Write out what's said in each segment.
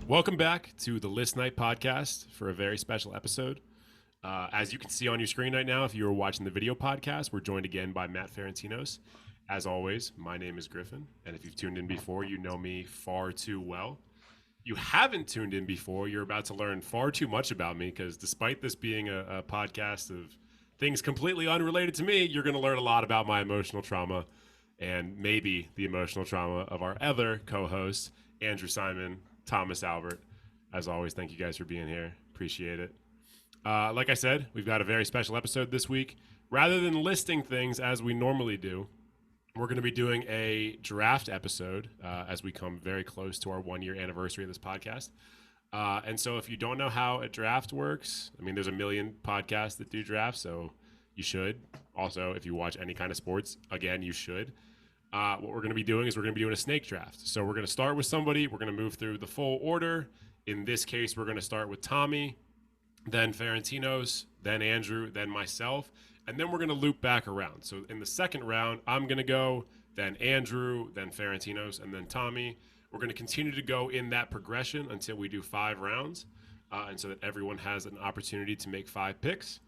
Welcome back to the List Night podcast for a very special episode. As you can see on your screen right now, if you were watching the video podcast, we're joined again by Matt Ferentinos. As always, my name is Griffin, and if you've tuned in before, you know me far too well. You haven't tuned in before, you're about to learn far too much about me, because despite this being a podcast of things completely unrelated to me, you're going to learn a lot about my emotional trauma and maybe the emotional trauma of our other co-hosts, Andrew Simon, Thomas Albert. As always, thank you guys for being here. Appreciate it. Like I said, we've got a very special episode this week. Rather than listing things as we normally do, we're going to be doing a draft episode as we come very close to our 1-year anniversary of this podcast. And so if you don't know how a draft works, I mean, there's a million podcasts that do drafts, so you should. Also, if you watch any kind of sports, again, you should. What we're going to be doing is we're going to be doing a snake draft. So we're going to start with somebody. We're going to move through the full order. In this case, we're going to start with Tommy, then Ferentinos, then Andrew, then myself, and then we're going to loop back around. So in the second round, I'm going to go, then Andrew, then Ferentinos, and then Tommy. We're going to continue to go in that progression until we do 5 rounds, and so that everyone has an opportunity to make 5 picks.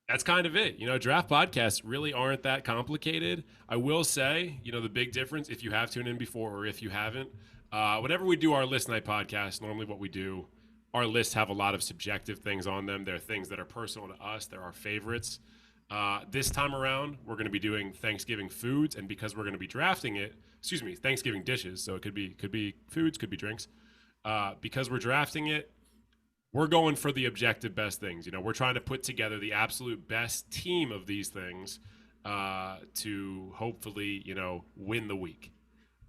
That's kind of it. Draft podcasts really aren't that complicated. I will say, the big difference, if you have tuned in before or if you haven't, whenever we do our List Night podcast, normally what we do, our lists have a lot of subjective things on them. They're things that are personal to us. They're our favorites. This time around, we're going to be doing Thanksgiving foods, and because we're going to be drafting it, Thanksgiving dishes, so it could be foods, could be drinks. Because we're drafting it, we're going for the objective best things. We're trying to put together the absolute best team of these things to hopefully, win the week.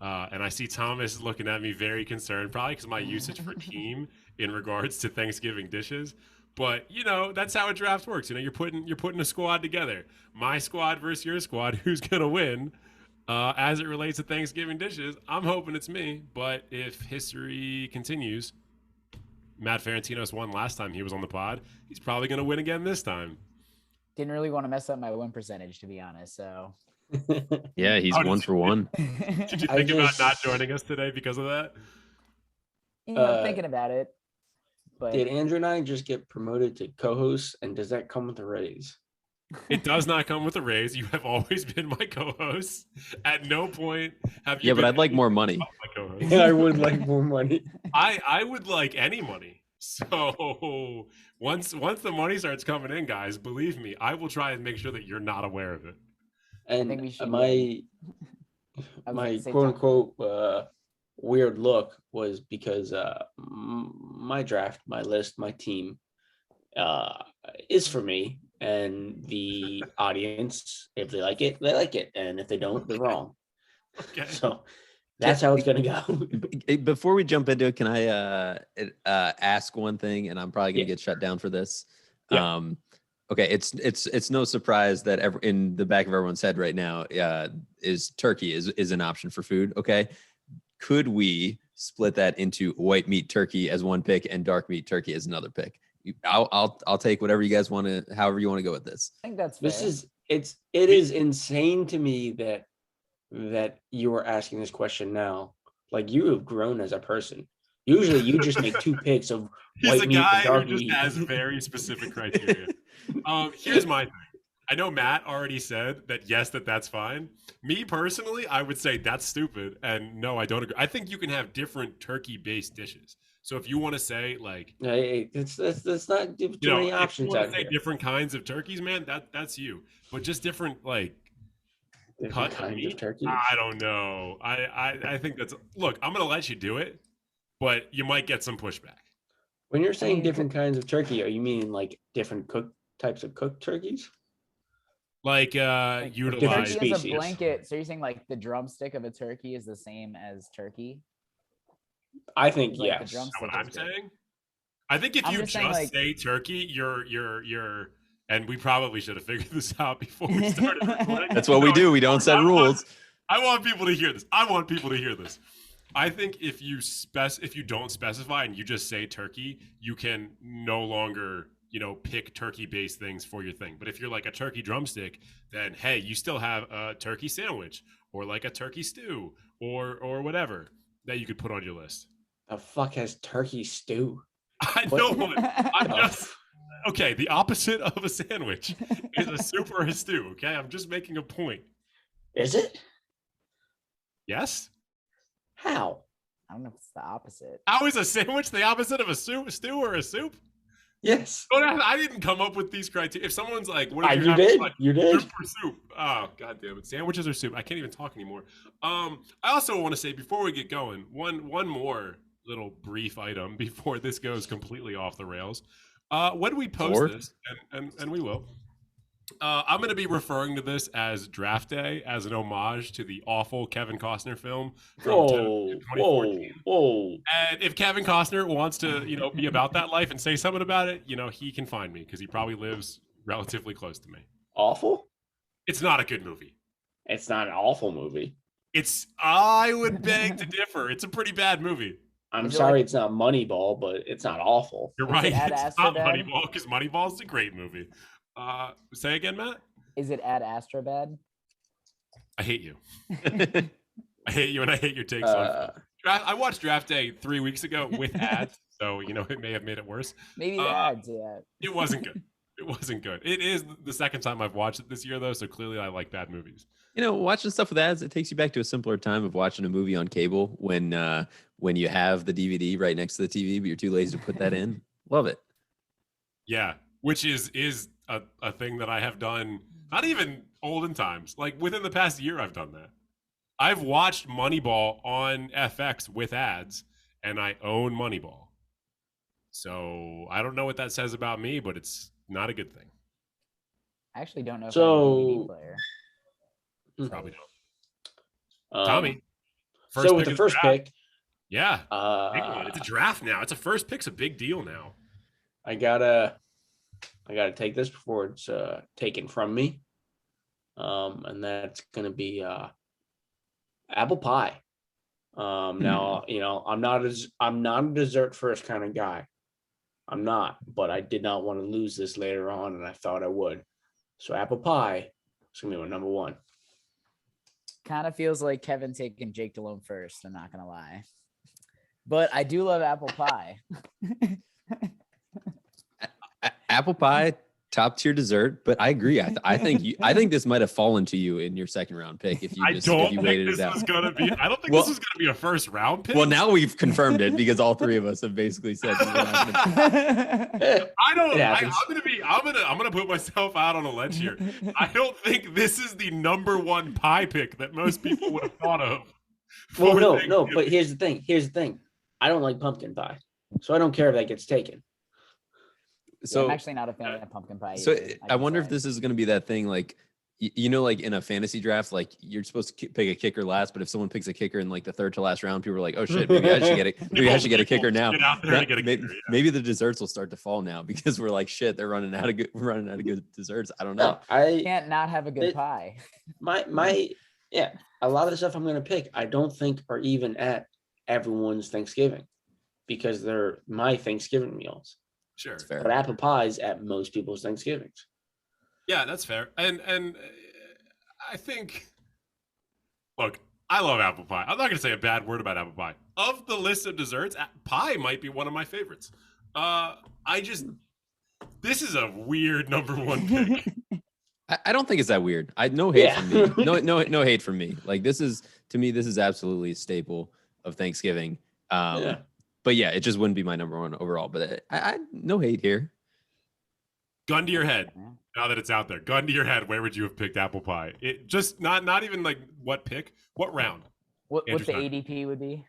And I see Thomas looking at me very concerned, probably because my usage for team in regards to Thanksgiving dishes. But, that's how a draft works. You're putting a squad together. My squad versus your squad. Who's going to win? As it relates to Thanksgiving dishes, I'm hoping it's me. But if history continues, Matt Ferentinos won last time he was on the pod. He's probably going to win again this time. Didn't really want to mess up my win percentage, to be honest. So, yeah, he's 1 for 1. Did you think about not joining us today because of that? Thinking about it. But did Andrew and I just get promoted to co-host, and does that come with a raise? It does not come with a raise. You have always been my co-host. At no point have you. Yeah, but I'd like more money. Yeah, I would like more money. I would like any money. So once the money starts coming in, guys, believe me, I will try and make sure that you're not aware of it. And I think we should, my quote unquote weird look was because my draft, my list, my team is for me. And the audience, if they like it, they like it. And if they don't, they're wrong. Okay. So that's how it's going to go. Before we jump into it, can I ask one thing? And I'm probably going to get shut down for this. Yeah. Okay. It's no surprise that in the back of everyone's head right now is turkey is an option for food. Okay. Could we split that into white meat turkey as one pick and dark meat turkey as another pick? I'll take whatever you guys want to, however you want to go with this. I think that's fair. It is insane to me that you are asking this question now. Like, you have grown as a person. Usually you just make 2 picks of white meat and dark meat. He's a guy who just has very specific criteria. Here's my thing. I know Matt already said that yes, that's fine. Me personally, I would say that's stupid. And no, I don't agree. I think you can have different turkey-based dishes. So if you want to say like, that's not too many options. If you want to say different kinds of turkeys, man, that's you. But just different different kinds of turkeys. I don't know. I think that's. Look, I'm gonna let you do it, but you might get some pushback. When you're saying different kinds of turkey, are you meaning like different types of cooked turkeys? Like utilize turkey as a blanket. So you're saying like the drumstick of a turkey is the same as turkey? I think like yes. That's what I'm saying. I think if you just say turkey, you're and we probably should have figured this out before we started recording. That's what we do. We don't set rules. I want people to hear this. I think if you don't specify and you just say turkey, you can no longer, pick turkey-based things for your thing. But if you're like a turkey drumstick, then hey, you still have a turkey sandwich or like a turkey stew or whatever. that you could put on your list? The fuck has turkey stew? I What? know it. I'm just okay. The opposite of a sandwich is a soup or a stew. Okay, I'm just making a point. Is it? Yes. How? I don't know if it's the opposite. How is a sandwich the opposite of a stew or a soup? Yes. I didn't come up with these criteria. If someone's like, "What did you You have?" did. Like, You did. soup or soup? Oh, god damn it! Sandwiches or soup? I can't even talk anymore. I also want to say before we get going, one more little brief item before this goes completely off the rails. When we post this, and we will, I'm going to be referring to this as Draft Day as an homage to the awful Kevin Costner film from 2014. Whoa. And if Kevin Costner wants to, be about that life and say something about it, he can find me because he probably lives relatively close to me. Awful? It's not a good movie. It's not an awful movie. I would beg to differ. It's a pretty bad movie. I'm sorry it's not Moneyball, but it's not awful. You're right. It's not Moneyball because Moneyball is a great movie. Say again, Matt? Is it Ad Astrabad? I hate you. I hate you and I hate your takes on I watched Draft Day 3 weeks ago with ads, so it may have made it worse. Maybe the ads, yeah. It wasn't good. It wasn't good. It is the second time I've watched it this year, though, so clearly I like bad movies. Watching stuff with ads, it takes you back to a simpler time of watching a movie on cable when you have the DVD right next to the TV, but you're too lazy to put that in. Love it. Yeah, which is a thing that I have done, not even olden times. Like within the past year, I've done that. I've watched Moneyball on FX with ads, and I own Moneyball. So I don't know what that says about me, but it's not a good thing. I actually don't know if I have a DVD player. Probably don't. Tommy. So with the first pick. Yeah. Big one. It's a draft now. It's a first pick's a big deal now. I gotta take this before it's taken from me. And that's gonna be apple pie. Now, I'm not a dessert first kind of guy. I'm not, but I did not want to lose this later on, and I thought I would. So apple pie is gonna be my number one. Kind of feels like Kevin taking Jake Delhomme first. I'm not gonna lie, but I do love apple pie. Apple pie, top tier dessert, but I agree. I think this might have fallen to you in your second round pick if you waited it out. I don't think this was gonna be a first round pick. Well, now we've confirmed it because all three of us have basically said I'm gonna put myself out on a ledge here. I don't think this is the number one pie pick that most people would have thought of. Well, no, but here's the thing. I don't like pumpkin pie, so I don't care if that gets taken. So I'm actually not a fan of pumpkin pie. So I wonder if this is going to be that thing, like, like in a fantasy draft, like you're supposed to pick a kicker last, but if someone picks a kicker in like the third to last round, people are like, oh shit, maybe I should get it. Maybe I should get a kicker now. Maybe the desserts will start to fall now because we're like, shit, we're running out of good desserts. I don't know. I can't not have a good pie. A lot of the stuff I'm going to pick, I don't think are even at everyone's Thanksgiving because they're my Thanksgiving meals. Sure. But apple pie's at most people's Thanksgivings. Yeah, that's fair. And I think, look, I love apple pie. I'm not going to say a bad word about apple pie. Of the list of desserts, pie might be one of my favorites. This is a weird number one pick. I don't think it's that weird. No hate from me. No hate from me. Like this is absolutely a staple of Thanksgiving. But yeah, it just wouldn't be my number one overall. But I no hate here. Gun to your head. Now that it's out there, gun to your head. Where would you have picked apple pie? It just not even like what pick, what round? What the ADP would be?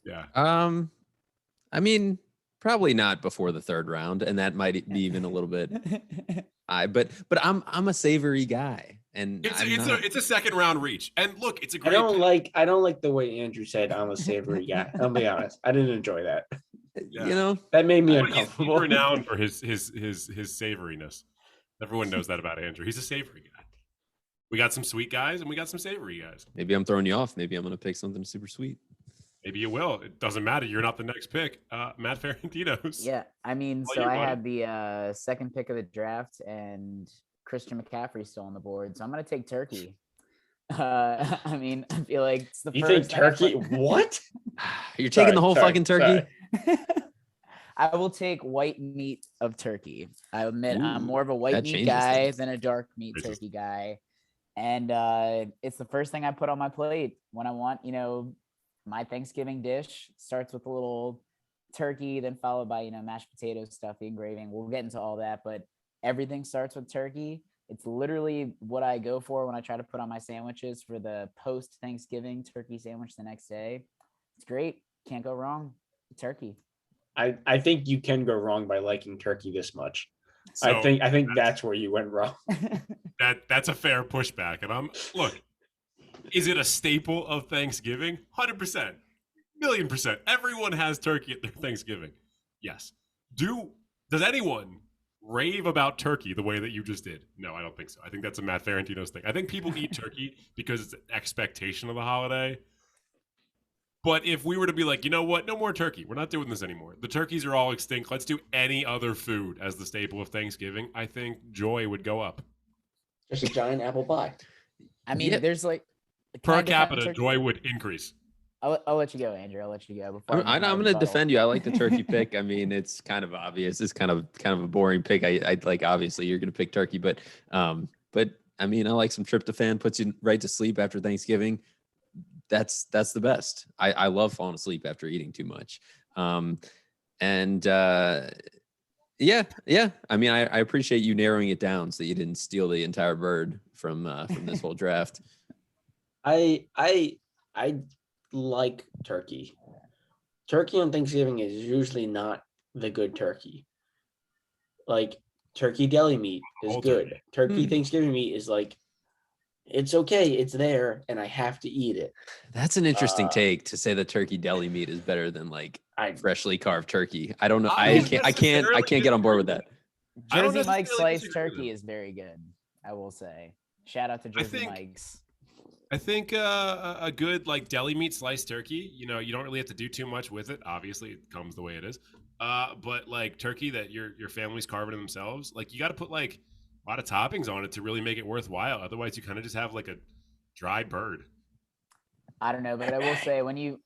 Yeah. I mean, probably not before the third round, and that might be even a little bit. But I'm a savory guy, and it's a second round reach. And look, it's a great. I don't like the way Andrew said I'm a savory guy. I'll be honest, I didn't enjoy that. Yeah. That made me uncomfortable. He's renowned for his savoriness. Everyone knows that about Andrew. He's a savory guy. We got some sweet guys and we got some savory guys. Maybe I'm throwing you off. Maybe I'm going to pick something super sweet. Maybe you will. It doesn't matter. You're not the next pick. Matt Ferentinos. Yeah, I mean, so I had the second pick of the draft, and Christian McCaffrey's still on the board, so I'm going to take turkey. I mean, I feel like it's the You first think thing I turkey? What? You're taking the whole fucking turkey. I will take white meat of turkey. I admit I'm Ooh, more of a white that meat changes guy things. than a dark meat Racist. turkey guy. And it's the first thing I put on my plate when I want, my Thanksgiving dish starts with a little turkey, then followed by, mashed potatoes, stuffing, gravy. We'll get into all that, but everything starts with turkey. It's literally what I go for when I try to put on my sandwiches for the post Thanksgiving turkey sandwich the next day. It's great. Can't go wrong. Turkey. I think you can go wrong by liking turkey this much. So I think that's where you went wrong. that's a fair pushback. And look, is it a staple of Thanksgiving? 100%, million%. Everyone has turkey at their Thanksgiving. Yes. Does anyone rave about turkey the way that you just did? No, I don't think so. I think that's a Matt Ferentinos thing. I think people eat turkey because it's an expectation of the holiday. But if we were to be like, you know what, no more turkey. We're not doing this anymore. The turkeys are all extinct. Let's do any other food as the staple of Thanksgiving. I think joy would go up. Just a giant apple pie. I mean, Yeah. there's like Per capita, joy would increase. I'll let you go, Andrew. I'll let you go. I'm going to defend you. I like the turkey pick. I mean, it's kind of obvious. It's kind of a boring pick. I like, obviously you're going to pick turkey, but I mean, I like some tryptophan, puts you right to sleep after Thanksgiving. That's the best. I love falling asleep after eating too much. Yeah. I mean, I appreciate you narrowing it down so that you didn't steal the entire bird from this whole draft. I like turkey. Turkey on Thanksgiving is usually not the good turkey. Like turkey deli meat is good. Turkey Thanksgiving meat is like, it's okay, it's there, and I have to eat it. That's an interesting take to say that turkey deli meat is better than like freshly carved turkey. I don't know. I can't get on board with that. Jersey Mike's sliced turkey is very good, I will say. Shout out to Jersey Mike's. I think a good like deli meat sliced turkey, you don't really have to do too much with it. Obviously, it comes the way it is. But like turkey that your family's carving themselves, like you got to put like a lot of toppings on it to really make it worthwhile. Otherwise, you kind of just have like a dry bird. I don't know, but I will say when you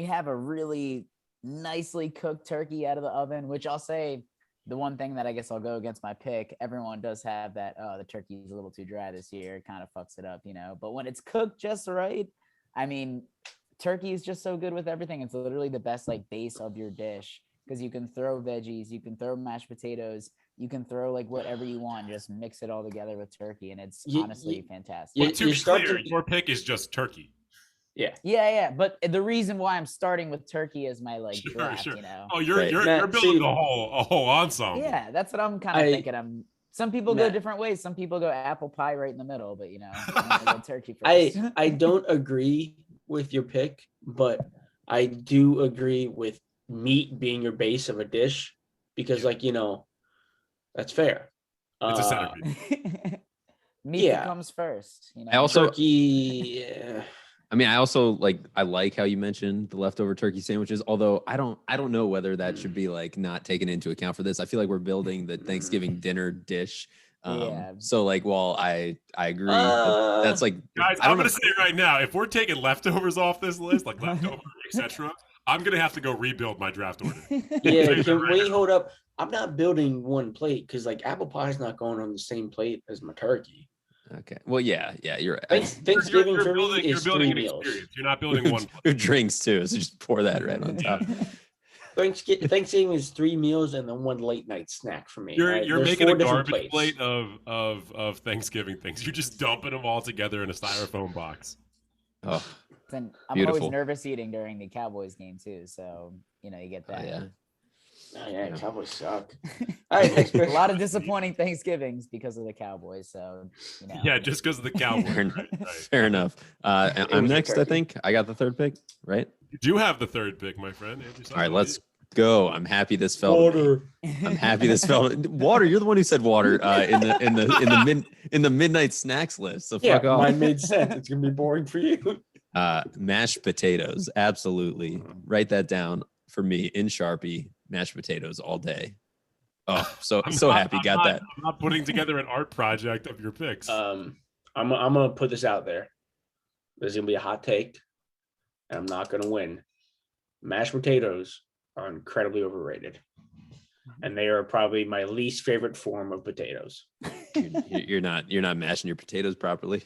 have a really nicely cooked turkey out of the oven, which I'll say the one thing that I guess I'll go against my pick, everyone does have that, the turkey's a little too dry this year, it kind of fucks it up, but when it's cooked just right, I mean, turkey is just so good with everything. It's literally the best like base of your dish because you can throw veggies, you can throw mashed potatoes, you can throw like whatever you want, just mix it all together with turkey, and it's honestly fantastic. But to be clear, your pick is just turkey. Yeah. But the reason why I'm starting with turkey is my draft, Oh, you're building a whole ensemble. Yeah, that's what I'm kind of thinking. Some people go different ways. Some people go apple pie right in the middle, but I'm gonna go turkey first. I don't agree with your pick, but I do agree with meat being your base of a dish because that's fair. It's a centerpiece. Meat comes first. I also turkey. I mean, I also I like how you mentioned the leftover turkey sandwiches, although I don't know whether that should be not taken into account for this. I feel like we're building the Thanksgiving dinner dish. So while I agree that's guys, I'm going to say right now, if we're taking leftovers off this list, like leftover, etc., I'm going to have to go rebuild my draft order. Yeah, can we hold up? I'm not building one plate because apple pie is not going on the same plate as my turkey. Okay. Well, yeah, you're right. Thanksgiving for me is you're building 3 meals. Experience. You're not building one. With drinks too, so just pour that right on top. Thanksgiving is 3 meals and then one late night snack for me. You're making a garbage plate of Thanksgiving things. You're just dumping them all together in a styrofoam box. Oh, I'm beautiful. always nervous eating during the Cowboys game too, so you get that. Cowboys suck. All right, next pick. A lot of disappointing Thanksgivings because of the Cowboys. So yeah, just because of the Cowboys. Fair enough. I'm next. I think I got the third pick, right? You do have the third pick, my friend. All right, let's go. I'm happy this fell. Water. I'm happy this fell. Water. You're the one who said water in the midnight snacks list. So fuck off. Mine made sense. It's gonna be boring for you. Mashed potatoes. Absolutely. Write that down for me in Sharpie. Mashed potatoes all day. Oh, so happy. That. I'm not putting together an art project of your picks. I'm gonna put this out there. There's gonna be a hot take, and I'm not gonna win. Mashed potatoes are incredibly overrated, and they are probably my least favorite form of potatoes. You're not mashing your potatoes properly.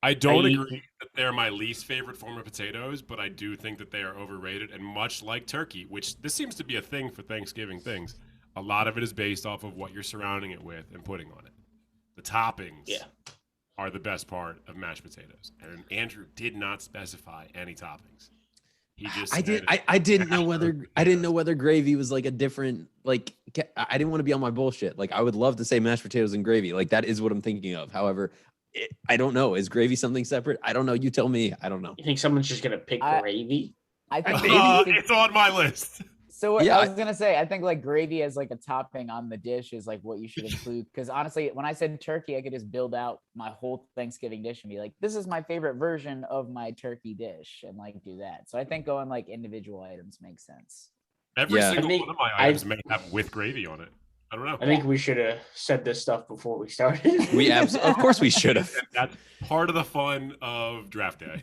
I don't agree that they're my least favorite form of potatoes, but I do think that they are overrated. And much like turkey, which this seems to be a thing for Thanksgiving things, a lot of it is based off of what you're surrounding it with and putting on it. The toppings are the best part of mashed potatoes. And Andrew did not specify any toppings. He just I didn't know whether gravy was like a different, like, I didn't want to be on my bullshit. Like, I would love to say mashed potatoes and gravy. Like, that is what I'm thinking of. However, I don't know. Is gravy something separate? I don't know. You tell me. I don't know. You think someone's just gonna pick gravy? I think it's on my list. So what I was gonna say, I think like gravy as like a topping on the dish is like what you should include. Because honestly, when I said turkey, I could just build out my whole Thanksgiving dish and be like, this is my favorite version of my turkey dish, and like do that. So I think going like individual items makes sense. Every single one of my items may have with gravy on it. I don't know. I think we should have said this stuff before we started. Of course we should have. That's part of the fun of draft day.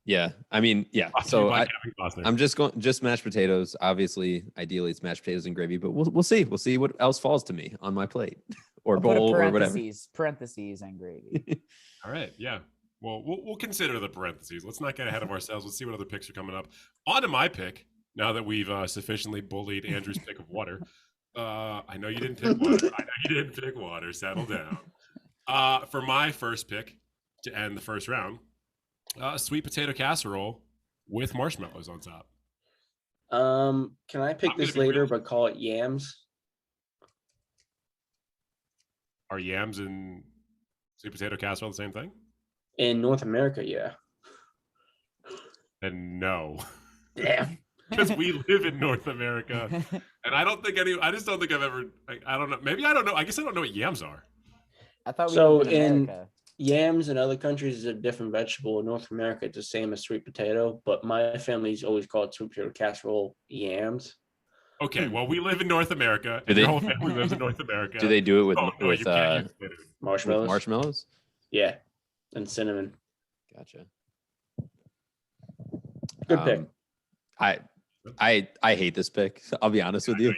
Yeah, I mean, yeah. So I'm just mashed potatoes. Obviously, ideally, it's mashed potatoes and gravy, but we'll see. We'll see what else falls to me on my plate or bowl or whatever. Parentheses and gravy. All right, yeah. Well, we'll consider the parentheses. Let's not get ahead of ourselves. Let's see what other picks are coming up. On to my pick. Now that we've sufficiently bullied Andrew's pick of water. I know you didn't pick water. I know you didn't pick water. Settle down. For my first pick to end the first round, sweet potato casserole with marshmallows on top. Can I pick this later, but call it Yams? Are yams and sweet potato casserole the same thing? In North America, yeah. And no. Damn. Because we live in North America, and I just don't think I've ever. I don't know. Maybe I don't know. I guess I don't know what yams are. I thought so in yams in other countries is a different vegetable. In North America, it's the same as sweet potato, but my family's always called sweet potato casserole yams. Okay, well, we live in North America. And your whole family lives in North America. Do they do it with marshmallows? With marshmallows? Yeah, and cinnamon. Gotcha. Good pick. I hate this pick. I'll be honest with you.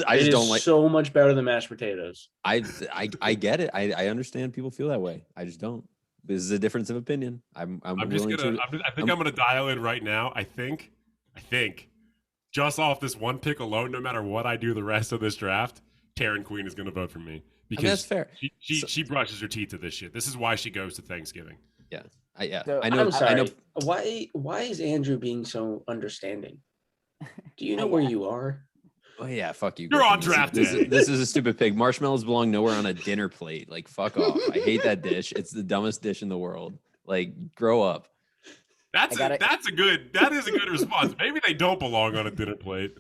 I just don't like. So much better than mashed potatoes. I get it. I understand people feel that way. I just don't. This is a difference of opinion. I'm gonna dial in right now. I think just off this one pick alone, no matter what I do the rest of this draft, Taryn Queen is gonna vote for me because that's fair. She brushes her teeth to this shit. This is why she goes to Thanksgiving. Yeah. So, I know. I'm sorry. I know. Why is Andrew being so understanding? Do you know where you are? Oh yeah, fuck you. You're on draft day. This is a stupid pick. Marshmallows belong nowhere on a dinner plate. Like, fuck off. I hate that dish. It's the dumbest dish in the world. Like, grow up. That is a good response. Maybe they don't belong on a dinner plate.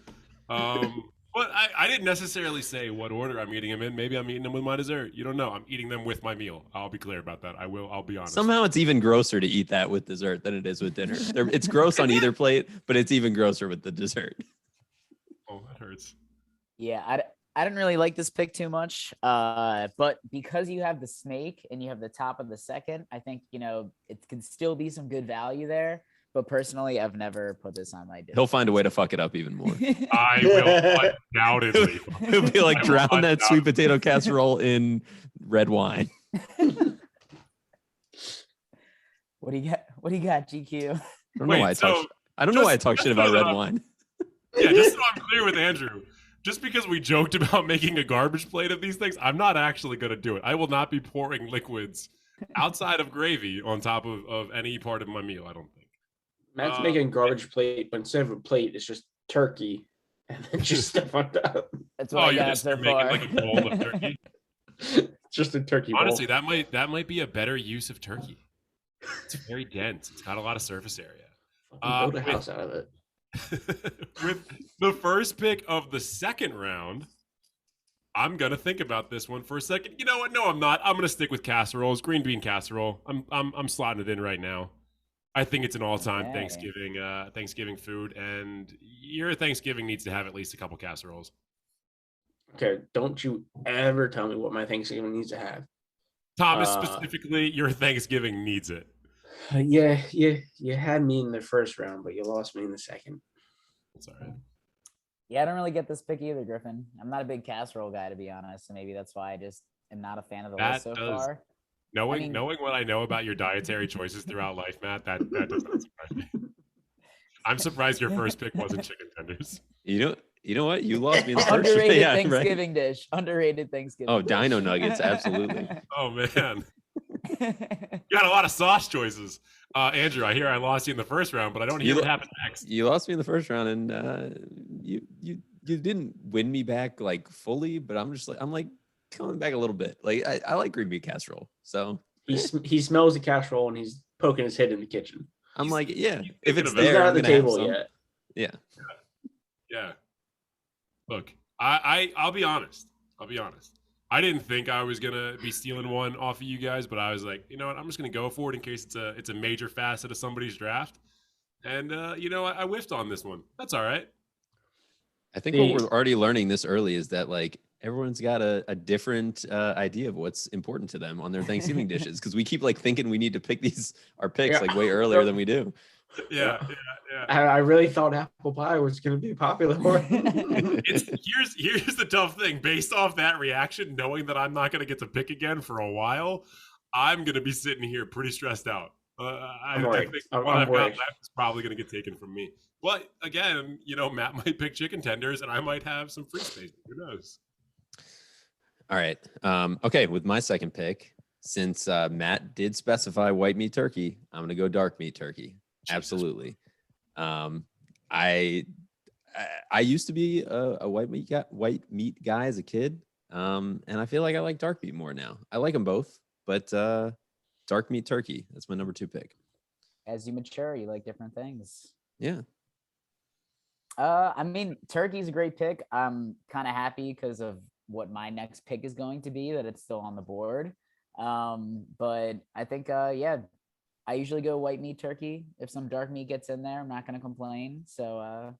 But I didn't necessarily say what order I'm eating them in. Maybe I'm eating them with my dessert. You don't know. I'm eating them with my meal. I'll be clear about that. I'll be honest. Somehow it's even grosser to eat that with dessert than it is with dinner. It's gross on either plate, but it's even grosser with the dessert. Oh, that hurts. Yeah, I didn't really like this pick too much. But because you have the snake and you have the top of the second, I think, it can still be some good value there. But personally, I've never put this on my dish. He'll find a way to fuck it up even more. I will undoubtedly. He'll be like, drown that sweet potato casserole in red wine. What do you got, GQ? I don't know why I talk shit about red wine. Yeah, just so I'm clear with Andrew. Just because we joked about making a garbage plate of these things, I'm not actually going to do it. I will not be pouring liquids outside of gravy on top of any part of my meal, I don't think. Matt's making a garbage plate, but instead of a plate, it's just turkey and then just stuff on top. That's what I got so far. Making like a bowl of turkey. Just a turkey bowl. Honestly, that might be a better use of turkey. It's very dense. It's got a lot of surface area. Build a house out of it. With the first pick of the second round, I'm gonna think about this one for a second. You know what? No, I'm not. I'm gonna stick with casseroles. Green bean casserole. I'm slotting it in right now. I think it's an all-time Thanksgiving food, and your Thanksgiving needs to have at least a couple casseroles. Okay, don't you ever tell me what my Thanksgiving needs to have. Thomas, specifically, your Thanksgiving needs it. Yeah, you had me in the first round, but you lost me in the second. It's all right. Yeah, I don't really get this pick either, Griffin. I'm not a big casserole guy, to be honest. So maybe that's why I just am not a fan of the list so far. Knowing what I know about your dietary choices throughout life, Matt, that does not surprise me. I'm surprised your first pick wasn't chicken tenders. You know what? You lost me in the first. Underrated Yeah, Thanksgiving dish. Underrated Thanksgiving. Oh, dish. Dino Nuggets, absolutely. Oh man, you got a lot of sauce choices. Andrew, I hear I lost you in the first round, but I don't hear what happened next. You lost me in the first round, and you didn't win me back like fully, but I'm like coming back a little bit. Like I like green bean casserole, so he smells the casserole and he's poking his head in the kitchen. I'm like, yeah, if it's He's there, not I'm at the gonna have table some. yet. Yeah. Yeah. Look, I'll be honest. I didn't think I was gonna be stealing one off of you guys, but I was like, you know what? I'm just gonna go for it in case it's a major facet of somebody's draft. And I whiffed on this one. That's all right. I think what we're already learning this early is that like everyone's got a different idea of what's important to them on their Thanksgiving dishes, because we keep like thinking we need to pick our picks like way earlier than we do. Yeah. I really thought apple pie was going to be a popular one. Here's the tough thing. Based off that reaction, knowing that I'm not going to get to pick again for a while, I'm going to be sitting here pretty stressed out. I think what I've got left is probably going to get taken from me. But again, Matt might pick chicken tenders, and I might have some free space. Who knows? All right. Okay. With my second pick, since Matt did specify white meat turkey, I'm going to go dark meat turkey. Absolutely. I used to be a white meat guy as a kid, and I feel like I like dark meat more now. I like them both, but dark meat turkey, that's my number 2 pick. As you mature, you like different things. Yeah. I mean, turkey's a great pick. I'm kind of happy because of what my next pick is going to be, that it's still on the board. But I think, I usually go white meat turkey. If some dark meat gets in there, I'm not going to complain. So,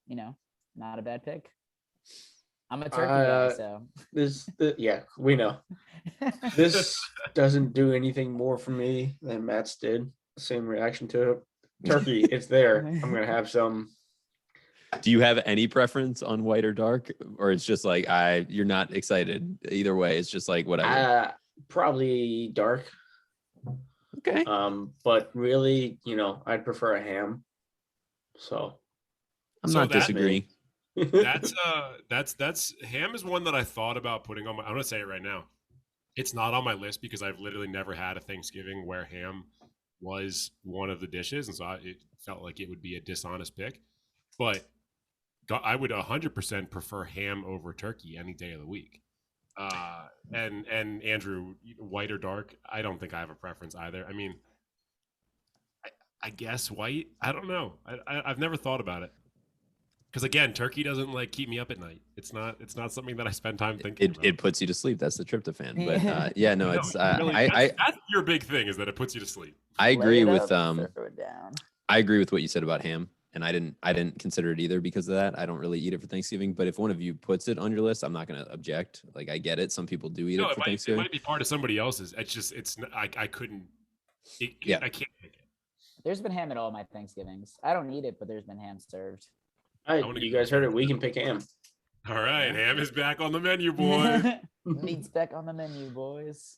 not a bad pick. I'm a turkey guy, so. Yeah, we know. This doesn't do anything more for me than Matt's did. Same reaction to it. Turkey, it's there. I'm going to have some. Do you have any preference on white or dark, or it's just like you're not excited either way? It's just like whatever. Probably dark. Okay. But really, I'd prefer a ham. So I'm not disagreeing. That's ham is one that I thought about putting on I'm gonna say it right now. It's not on my list because I've literally never had a Thanksgiving where ham was one of the dishes, and so it felt like it would be a dishonest pick. But I would 100% prefer ham over turkey any day of the week. And Andrew, white or dark? I don't think I have a preference either. I mean, I guess white. I don't know. I've never thought about it. Because again, turkey doesn't like keep me up at night. It's not something that I spend time thinking about. It puts you to sleep. That's the tryptophan. But yeah, no, it's really, that's your big thing, is that it puts you to sleep. I agree with I agree with what you said about ham. And I didn't consider it either because of that. I don't really eat it for Thanksgiving. But if one of you puts it on your list, I'm not going to object. Like, I get it. Some people do eat it for Thanksgiving. It might be part of somebody else's. I couldn't. I can't pick it. There's been ham at all my Thanksgivings. I don't eat it, but there's been ham served. You guys heard it. We can pick ham. All right, ham is back on the menu, boy. Meat's back on the menu, boys.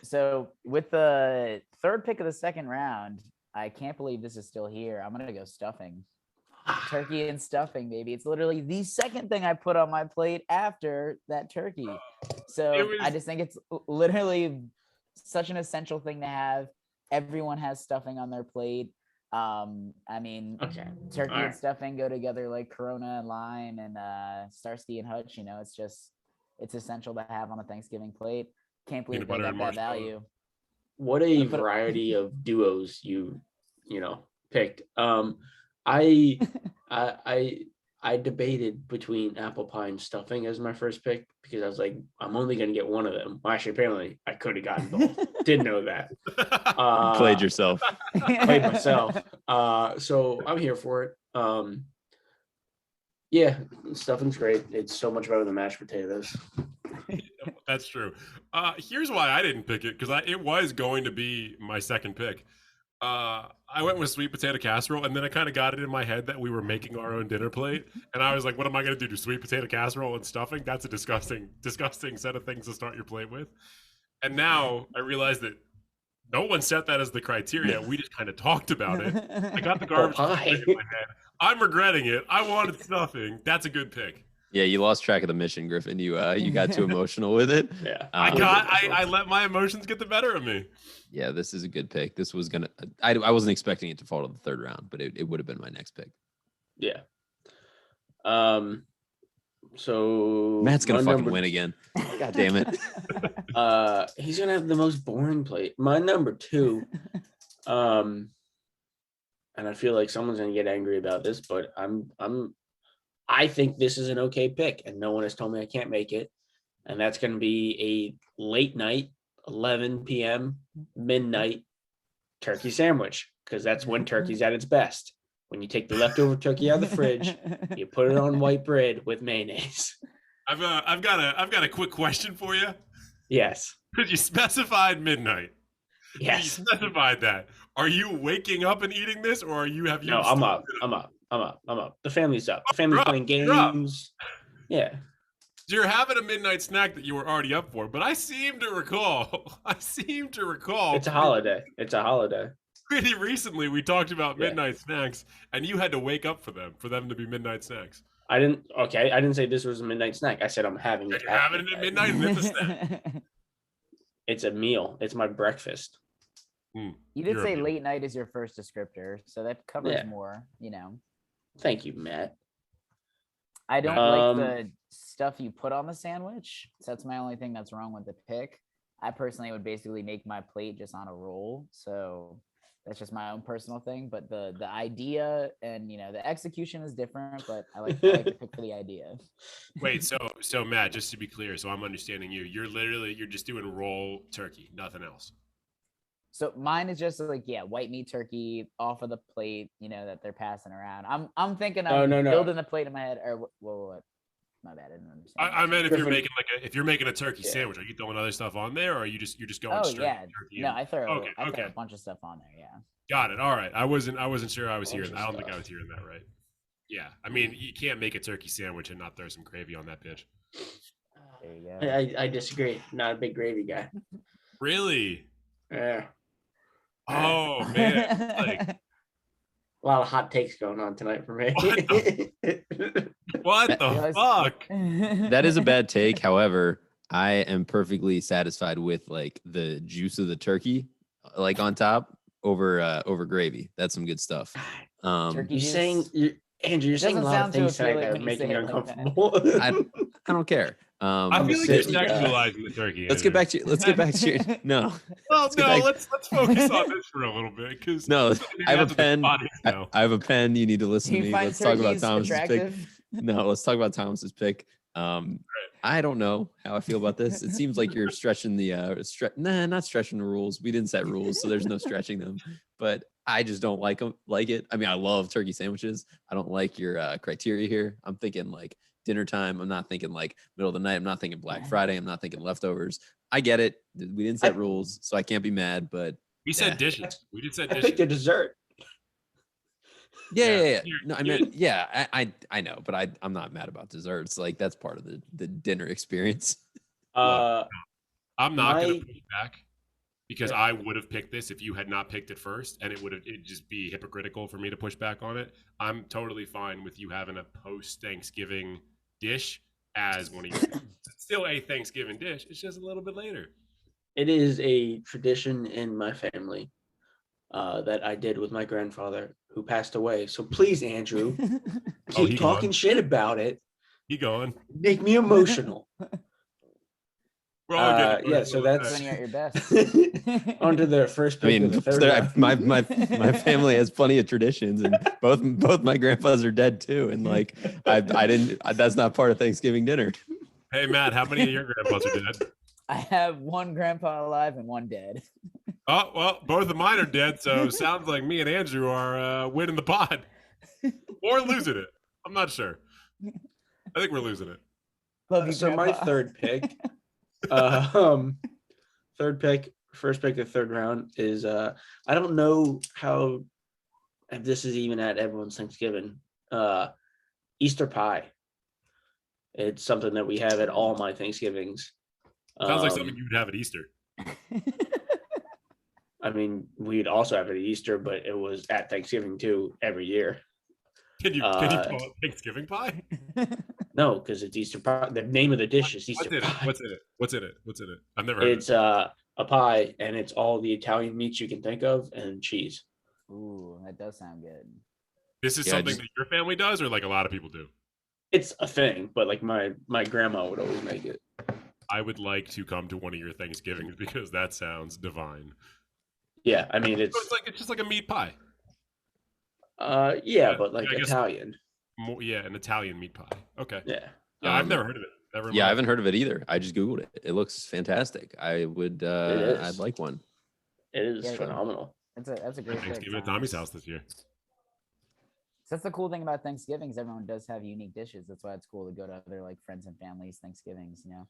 So with the third pick of the second round, I can't believe this is still here. I'm going to go stuffing. Turkey and stuffing, baby. It's literally the second thing I put on my plate after that turkey. So I just think it's literally such an essential thing to have. Everyone has stuffing on their plate. I mean, turkey and stuffing go together like Corona and lime and Starsky and Hutch. It's essential to have on a Thanksgiving plate. Can't believe they got that value. What a variety of duos you picked. I debated between apple pie and stuffing as my first pick because I was like, I'm only going to get one of them. Well, actually, apparently, I could have gotten both. Didn't know that. Played yourself. Played myself. So I'm here for it. Yeah, stuffing's great. It's so much better than mashed potatoes. That's true. Here's why I didn't pick it, because it was going to be my second pick. I went with sweet potato casserole, and then I kind of got it in my head that we were making our own dinner plate, and I was like, "What am I going to do? Do sweet potato casserole and stuffing? That's a disgusting set of things to start your plate with." And now I realize that no one set that as the criteria. We just kind of talked about it. I got the garbage in my head. I'm regretting it. I wanted stuffing. That's a good pick. Yeah, you lost track of the mission, Griffin. You got too emotional with it. Yeah, I let my emotions get the better of me. Yeah, this is a good pick. This was gonna. I wasn't expecting it to fall to the third round, but it would have been my next pick. Yeah. So Matt's gonna fucking win again. God damn it. He's gonna have the most boring plate. My number 2. And I feel like someone's gonna get angry about this, but I think this is an okay pick, and no one has told me I can't make it. And that's gonna be a late night, 11 p.m., midnight turkey sandwich, because that's when turkey's at its best. When you take the leftover turkey out of the fridge, you put it on white bread with mayonnaise. I've got a quick question for you. Yes. Because you specified midnight. Yes. You specified that. Are you waking up and eating this, or have you? No, I'm up. The family's up. The family's playing games. Yeah. So you're having a midnight snack that you were already up for, but I seem to recall. It's a holiday. Pretty recently, we talked about midnight snacks, and you had to wake up for them to be midnight snacks. I didn't say this was a midnight snack. I said I'm having it. You're having it at midnight, and it's a snack. It's a meal. It's my breakfast. You did say late night is your first descriptor, so that covers more, Thank you, Matt. I don't like the stuff you put on the sandwich. So that's my only thing that's wrong with the pick. I personally would basically make my plate just on a roll. So that's just my own personal thing. But the idea and the execution is different. But I like to pick for the idea. Wait, so Matt, just to be clear, so I'm understanding you. You're just doing roll turkey, nothing else. So mine is just white meat turkey off of the plate, that they're passing around. I'm thinking I'm building the plate in my head. Or what? My bad, I didn't understand. I meant if you're making a turkey sandwich, are you throwing other stuff on there, or are you're just going straight? Turkey no, I throw a bunch of stuff on there. Yeah. Got it. All right. I wasn't sure I was hearing. I don't think I was hearing that right. Yeah. I mean, you can't make a turkey sandwich and not throw some gravy on that bitch. There you go. I disagree. Not a big gravy guy. Really? Yeah. Oh man. A lot of hot takes going on tonight for me. What the fuck? That is a bad take. However, I am perfectly satisfied with the juice of the turkey, on top over gravy. That's some good stuff. Andrew, you're saying a lot of things tonight that are making me uncomfortable. I don't care. I feel like you're sexualizing the turkey. Let's get back to your no. Well, no, let's focus on this for a little bit because I have a pen. I have a pen. You need to listen to me. Let's talk about Thomas's pick. No, let's talk about Thomas's pick. I don't know how I feel about this. It seems like you're stretching not stretching the rules. We didn't set rules, so there's no stretching them. But I just don't like it. I mean, I love turkey sandwiches. I don't like your criteria here. I'm thinking dinner time. I'm not thinking middle of the night. I'm not thinking Black Friday. I'm not thinking leftovers. I get it. We didn't set rules, so I can't be mad. But we said dishes. We did set dishes. I picked a dessert. Yeah. No, I mean, I know, but I'm not mad about desserts. That's part of the dinner experience. I'm not going to push back because I would have picked this if you had not picked it first, and it'd just be hypocritical for me to push back on it. I'm totally fine with you having a post-Thanksgiving dish as one of your. It's still a Thanksgiving dish. It's just a little bit later. It is a tradition in my family that I did with my grandfather who passed away. So please, Andrew, keep talking shit about it. Keep going. Make me emotional. We're all good. So that's when you're at your best. On to the first pick. I mean, my family has plenty of traditions, and both my grandfathers are dead too. And that's not part of Thanksgiving dinner. Hey Matt, how many of your grandpas are dead? I have one grandpa alive and one dead. Oh, well, both of mine are dead, so sounds like me and Andrew are winning the pod. Or losing it. I'm not sure. I think we're losing it. Love you, so Grandpa. my third pick, first pick of the third round is I don't know how if this is even at everyone's Thanksgiving. Easter pie. It's something that we have at all my Thanksgivings. Sounds like something you would have at Easter. I mean, we'd also have it at Easter, but it was at Thanksgiving too every year. Can you call it Thanksgiving pie? No, because it's Easter pie. The name of the dish is Easter pie. What's in it? I've never heard It's a pie, and it's all the Italian meats you can think of and cheese. Ooh, that does sound good. This is something that your family does, or like a lot of people do? It's a thing, but like my grandma would always make it. I would like to come to one of your Thanksgivings because that sounds divine. Yeah, I mean it's just like a meat pie. Yeah, but like Italian. An Italian meat pie. Okay. Yeah. I've never heard of it. I haven't heard of it either. I just Googled it. It looks fantastic. I would I'd like one. It is phenomenal. That's a great Thanksgiving at Tommy's house this year. So that's the cool thing about Thanksgiving is everyone does have unique dishes. That's why it's cool to go to other like friends and families Thanksgivings, you know.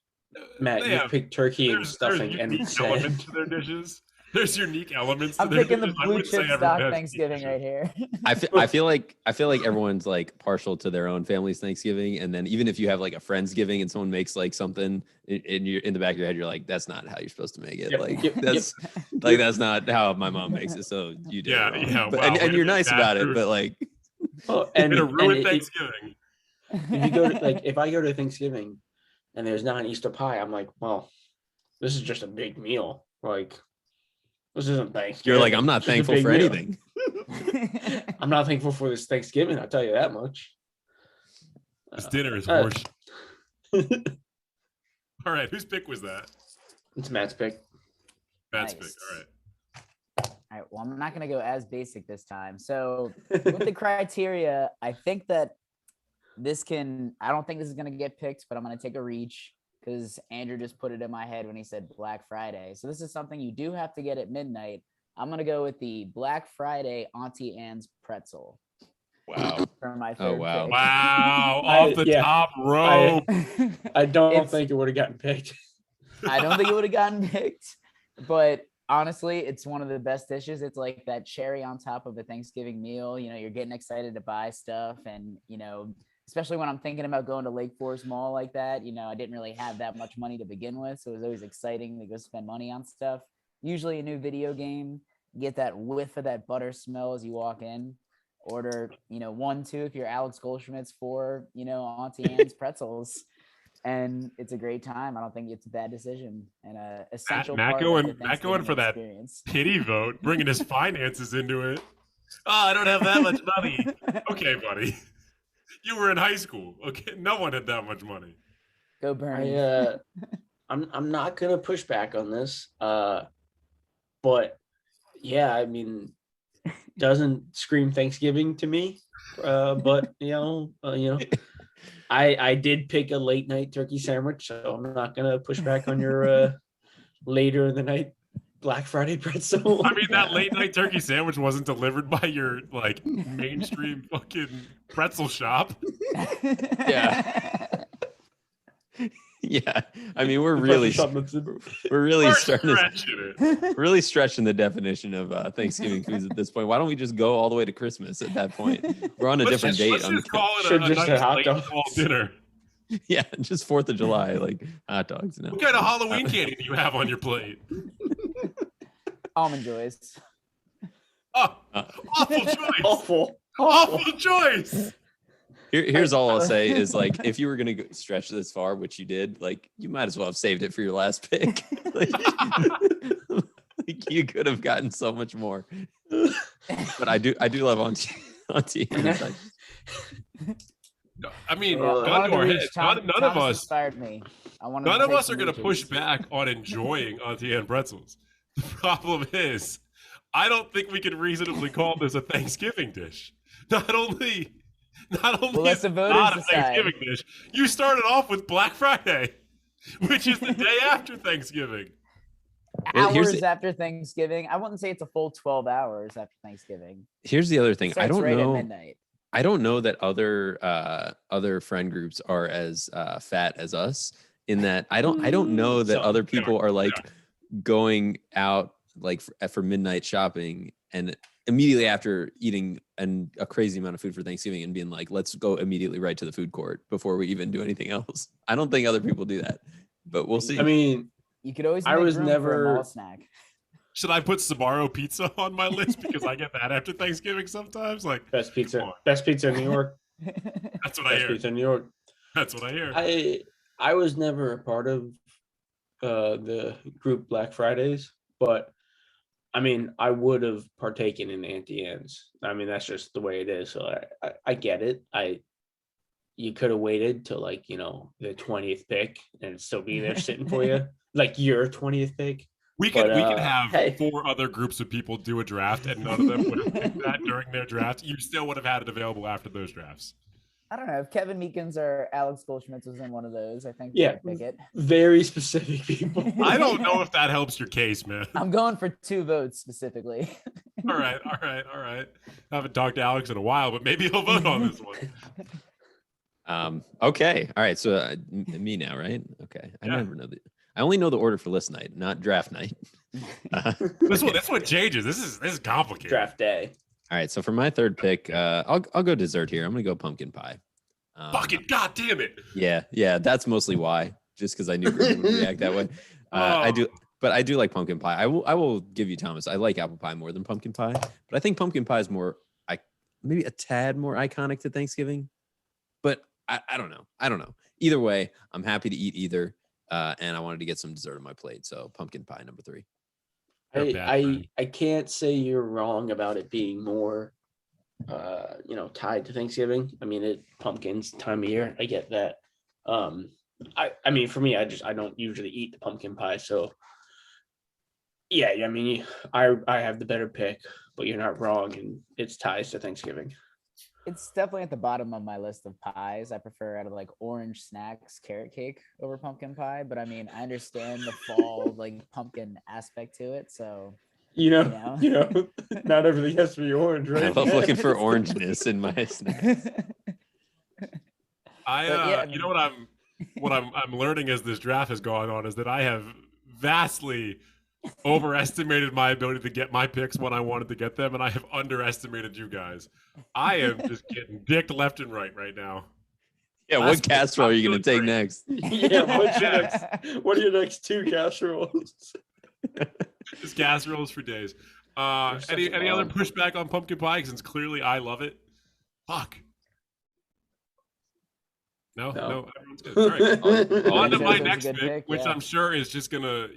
Matt, you picked turkey and stuffing and elements to their dishes. There's unique elements. I'm picking the blue chip stock Thanksgiving right here. I feel like everyone's like partial to their own family's Thanksgiving, and then even if you have like a Friendsgiving and someone makes like something in the back of your head, you're like, that's not how you're supposed to make it. That's not how my mom makes it. So you did. Yeah. But, wow, and you're nice about it, but like, and ruin Thanksgiving. If you go to, if I go to Thanksgiving and there's not an Easter pie, I'm like, well, this is just a big meal. Like, this isn't Thanksgiving. You're like, I'm not thankful for anything. I'm not thankful for this Thanksgiving, I'll tell you that much. This dinner is horseshit. All right, whose pick was that? It's Matt's pick. Matt's pick, all right, well, I'm not going to go as basic this time. So with the criteria, I think that I don't think this is going to get picked, but I'm going to take a reach because Andrew just put it in my head when he said Black Friday. So this is something you do have to get at midnight. I'm going to go with the Black Friday Auntie Anne's pretzel. Wow. For my third pick. Wow. Off the top rope. I don't think it would have gotten picked. I don't think it would have gotten picked, but honestly, it's one of the best dishes. It's like that cherry on top of a Thanksgiving meal. You know, you're getting excited to buy stuff, and, you know, especially when I'm thinking about going to Lake Forest Mall like that, you know, I didn't really have that much money to begin with. So it was always exciting to go spend money on stuff. Usually a new video game, get that whiff of that butter smell as you walk in. Order, 1, 2 if you're Alex Goldschmidt's, 4, Auntie Anne's pretzels. And it's a great time. I don't think it's a bad decision. And essential Matt part going for that pity vote, bringing his finances into it. Oh, I don't have that much money. Okay, buddy. You were in high school. Okay, no one had that much money. Go Bernie. I'm not gonna push back on this. But yeah, I mean, doesn't scream Thanksgiving to me. But I did pick a late night turkey sandwich, so I'm not gonna push back on your later in the night Black Friday pretzel. I mean, that late night turkey sandwich wasn't delivered by your like mainstream fucking pretzel shop. Yeah. Yeah. I mean, we're really stretching the definition of Thanksgiving foods at this point. Why don't we just go all the way to Christmas at that point? We're on a different date. Let's just call it a nice hot dog dinner. Yeah, just 4th of July, like hot dogs. No. What kind of Halloween candy do you have on your plate? Almond Joys. Oh, awful choice. Awful choice. Here's all I'll say is, like, if you were going to stretch this far, which you did, like, you might as well have saved it for your last pick. Like, you could have gotten so much more. But I do love Auntie Anne's. I mean, gun to our head, none of us inspired me. None of us are going to push back on enjoying Auntie Anne pretzels. The problem is, I don't think we can reasonably call this a Thanksgiving dish. Not only is it not a Thanksgiving dish, you started off with Black Friday, which is the day after Thanksgiving. Hours after Thanksgiving. I wouldn't say it's a full 12 hours after Thanksgiving. He's the other thing. I don't know. At midnight. I don't know that other friend groups are as fat as us. In that, I don't know that other people are like going out like for midnight shopping and immediately after eating a crazy amount of food for Thanksgiving and being like, let's go immediately right to the food court before we even do anything else. I don't think other people do that, but we'll see. I mean, You could always I make was room for a never- mall snack. Should I put Sbarro pizza on my list because I get that after Thanksgiving sometimes? Like, best come pizza on. in New York. That's what I Best hear. pizza in New York. That's what I hear. I was never a part of the group Black Fridays, but I mean, I would have partaken in Auntie Anne's. I mean, that's just the way it is. So I get it. You could have waited till like, you know, the 20th pick and still be there sitting for you, like your 20th pick. We could But, have hey. 4 other groups of people do a draft, and none of them would have picked that during their draft. You still would have had it available after those drafts. I don't know if Kevin Meekins or Alex Goldschmidt was in one of those. I think Yeah. they'd pick it. Very specific people. I don't know if that helps your case, man. I'm going for 2 votes specifically. All right. I haven't talked to Alex in a while, but maybe he'll vote on this one. Okay. All right. So me now, right? Okay. I Yeah. never know I only know the order for list night, not draft night. This one changes. This is complicated. Draft day. All right. So for my third pick, I'll go dessert here. I'm gonna go pumpkin pie. Fucking god damn it. Yeah. That's mostly why. Just because I knew Griffin would react that way. I do like pumpkin pie. I will give you, Thomas. I like apple pie more than pumpkin pie, but I think pumpkin pie is maybe a tad more iconic to Thanksgiving. But I don't know. Either way, I'm happy to eat either. And I wanted to get some dessert on my plate. So pumpkin pie number 3. I can't say you're wrong about it being more tied to Thanksgiving. I mean, pumpkins time of year. I get that. I mean, for me, I don't usually eat the pumpkin pie. So yeah, I mean, I have the better pick, but you're not wrong, and it's ties to Thanksgiving. It's definitely at the bottom of my list of pies. I prefer out of like orange snacks, carrot cake over pumpkin pie. But I mean, I understand the fall like pumpkin aspect to it. So You know, not everything has to be orange, I right? love looking for orangeness in my snacks. You know what I'm learning as this draft has gone on is that I have vastly overestimated my ability to get my picks when I wanted to get them, and I have underestimated you guys. I am just getting dicked left and right now. Yeah, what casserole are you going to take next? Yeah, what are your next 2 casseroles? Just casseroles for days. Any other pushback on pumpkin pie? Since clearly I love it. Fuck. No, everyone's good. All right. On to my next pick, which I'm sure is just gonna,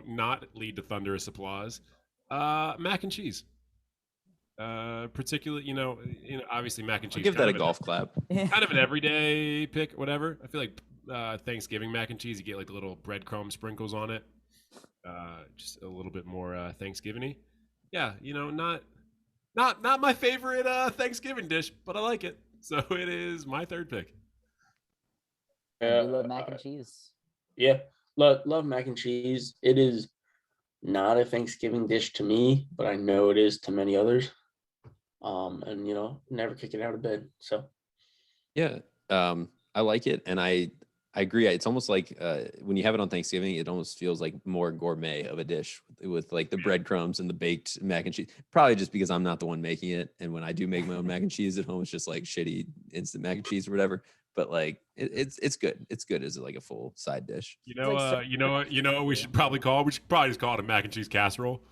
not lead to thunderous applause. Mac and cheese. Particularly, obviously mac and cheese. I'll give that a golf clap. Kind of an everyday pick, whatever. I feel like Thanksgiving mac and cheese, you get like the little breadcrumb sprinkles on it. Just a little bit more Thanksgiving-y. Yeah, not my favorite Thanksgiving dish, but I like it. So it is my third pick. I love mac and cheese. Yeah, love mac and cheese. It is not a Thanksgiving dish to me, but I know it is to many others. And never kick it out of bed. So yeah, I like it, and I agree. It's almost like when you have it on Thanksgiving, it almost feels like more gourmet of a dish with like the breadcrumbs and the baked mac and cheese. Probably just because I'm not the one making it, and when I do make my own mac and cheese at home, it's just like shitty instant mac and cheese or whatever. But like it's good. It's good as like a full side dish. You know what we should probably call it? We should probably just call it a mac and cheese casserole.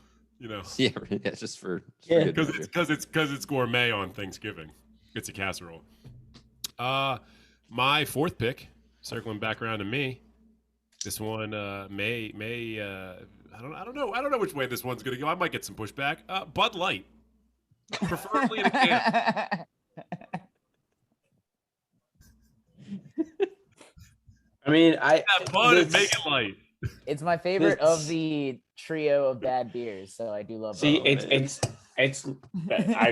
Yeah, just for because it's gourmet on Thanksgiving. It's a casserole. My fourth pick, circling back around to me. This one may I don't know which way this one's gonna go. I might get some pushback. Bud Light, preferably in a can. I mean, Bud and make it light. It's my favorite of the trio of bad beers, so I do love. See, Bud. it's. I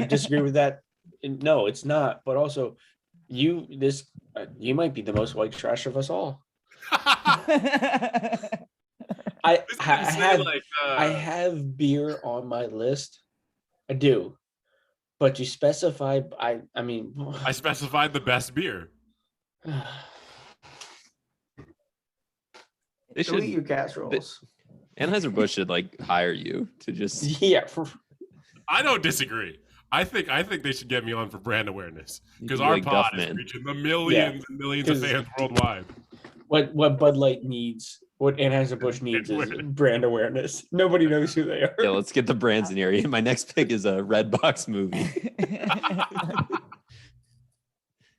disagree with that. No, it's not. But also, you might be the most white trash of us all. I have beer on my list. I do, but you specify. I specified the best beer. They should eat your casseroles. Anheuser-Busch should like hire you to just. Yeah. I don't disagree. I think they should get me on for brand awareness because be our like pod is Duffman. reaching the millions and millions of fans worldwide. What Bud Light needs, what Anheuser-Busch needs is brand awareness. Nobody knows who they are. Yeah, let's get the brands in here. My next pick is a Redbox movie.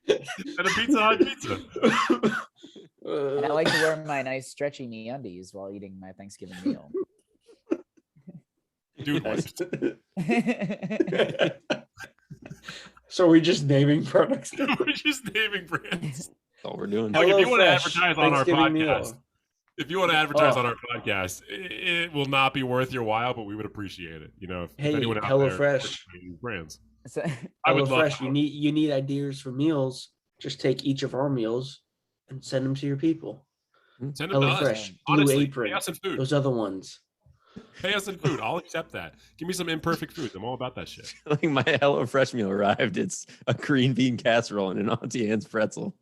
And a Pizza Hut pizza. And I like to wear my nice stretchy MeUndies while eating my Thanksgiving meal. Dude, So we're just naming products. we're just naming brands. That's all we're doing. Look, if you want to HelloFresh, advertise on our Thanksgiving podcast, meal. if you want to advertise on our podcast, it will not be worth your while, but we would appreciate it. You know, if Hey, anyone out there HelloFresh. brands, So, I would love. HelloFresh, you need ideas for meals. Just take each of our meals and send them to your people. Send them to us. HelloFresh, Blue Honestly, Apron, pay us in food. those other ones. Pay us in food. I'll accept that. Give me some imperfect foods. I'm all about that shit. Like my HelloFresh meal arrived. It's a green bean casserole and an Auntie Anne's pretzel.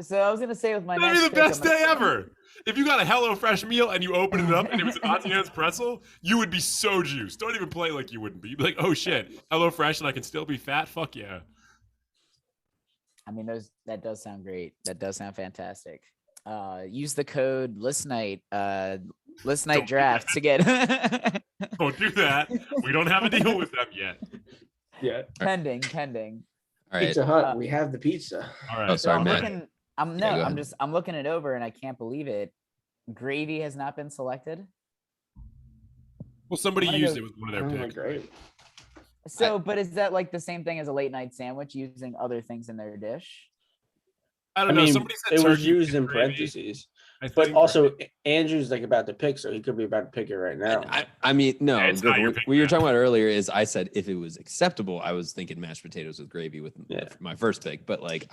so I was gonna say with my That'd next be the pick, I'm best gonna- day ever. If you got a HelloFresh meal and you open it up and it was an Auntie Anne's pretzel, you would be so juiced. Don't even play like you wouldn't be. You'd be like, oh shit, HelloFresh and I can still be fat? Fuck yeah. I mean, that does sound great. That does sound fantastic. Use the code list night Don't draft to get Don't do that. We don't have a deal with them yet. Yeah. pending. All right. Pizza Hut, we have the pizza. All right. Oh, sorry, I'm Matt. looking. go ahead. I'm looking it over and I can't believe it. Gravy has not been selected. Well, somebody I'm gonna used go- it with one of their picks. Great. So, but is that like the same thing as a late night sandwich using other things in their dish? I I don't know. mean, Somebody said it was turkey used and in gravy. parentheses. I But think, also, Andrew's like about to pick, so he could be about to pick it right now. I mean, no. Yeah, it's not your What pick, we were Matt. talking about earlier is I said if it was acceptable, I was thinking mashed potatoes with gravy with Yeah. my first pick. But like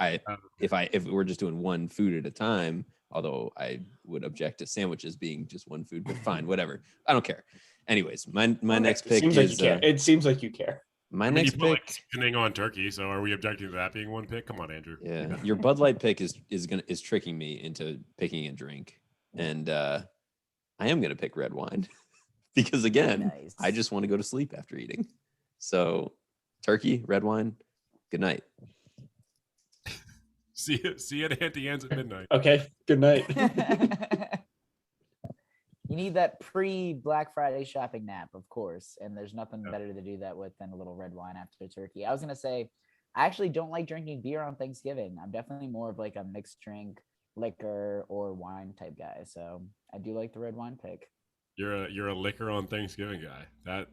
if we're just doing one food at a time, although I would object to sandwiches being just one food, but fine, whatever. I don't care. Anyways, my next pick seems like you is care. It seems like you care. my I mean, next you put like pick. seasoning on turkey, so are we objecting to that being one pick? Come on, Andrew. Yeah, your Bud Light pick is tricking me into picking a drink, and I am gonna pick red wine because again, Nice. I just want to go to sleep after eating. So, turkey, red wine. Good night. See you at Auntie Anne's at midnight. Okay. Good night. You need that pre-Black Friday shopping nap, of course, and there's nothing Yeah. better to do that with than a little red wine after turkey. I was gonna say, I actually don't like drinking beer on Thanksgiving. I'm definitely more of like a mixed drink, liquor, or wine type guy. So I do like the red wine pick. You're a liquor on Thanksgiving guy.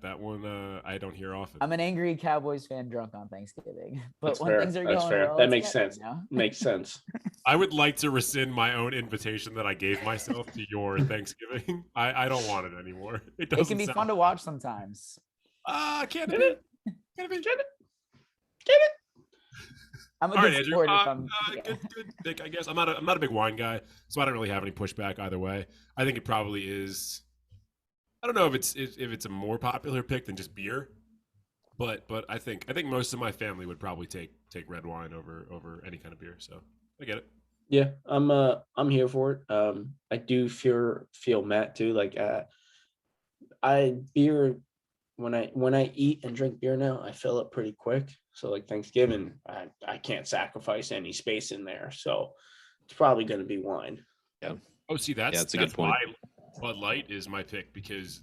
That one I don't hear often. I'm an angry Cowboys fan drunk on Thanksgiving, but That's when fair. things are That's going fair. well, That it's makes good, sense. you know? Makes sense. I would like to rescind my own invitation that I gave myself to your Thanksgiving. I don't want it anymore. It doesn't. It can be sound fun to watch sometimes. Can't Get be. it? Can't be. I'm a All good right, Andrew. sport if I'm. yeah. Good pick, I guess. I'm not a big wine guy, so I don't really have any pushback either way. I think it probably is. I don't know if it's a more popular pick than just beer, but I think most of my family would probably take red wine over any kind of beer. So I get it. Yeah, I'm here for it. I do feel Matt too. Like beer when I eat and drink beer now, I fill up pretty quick. So like Thanksgiving, I can't sacrifice any space in there. So it's probably going to be wine. Oh, see, that's a good point. why Bud Light is my pick because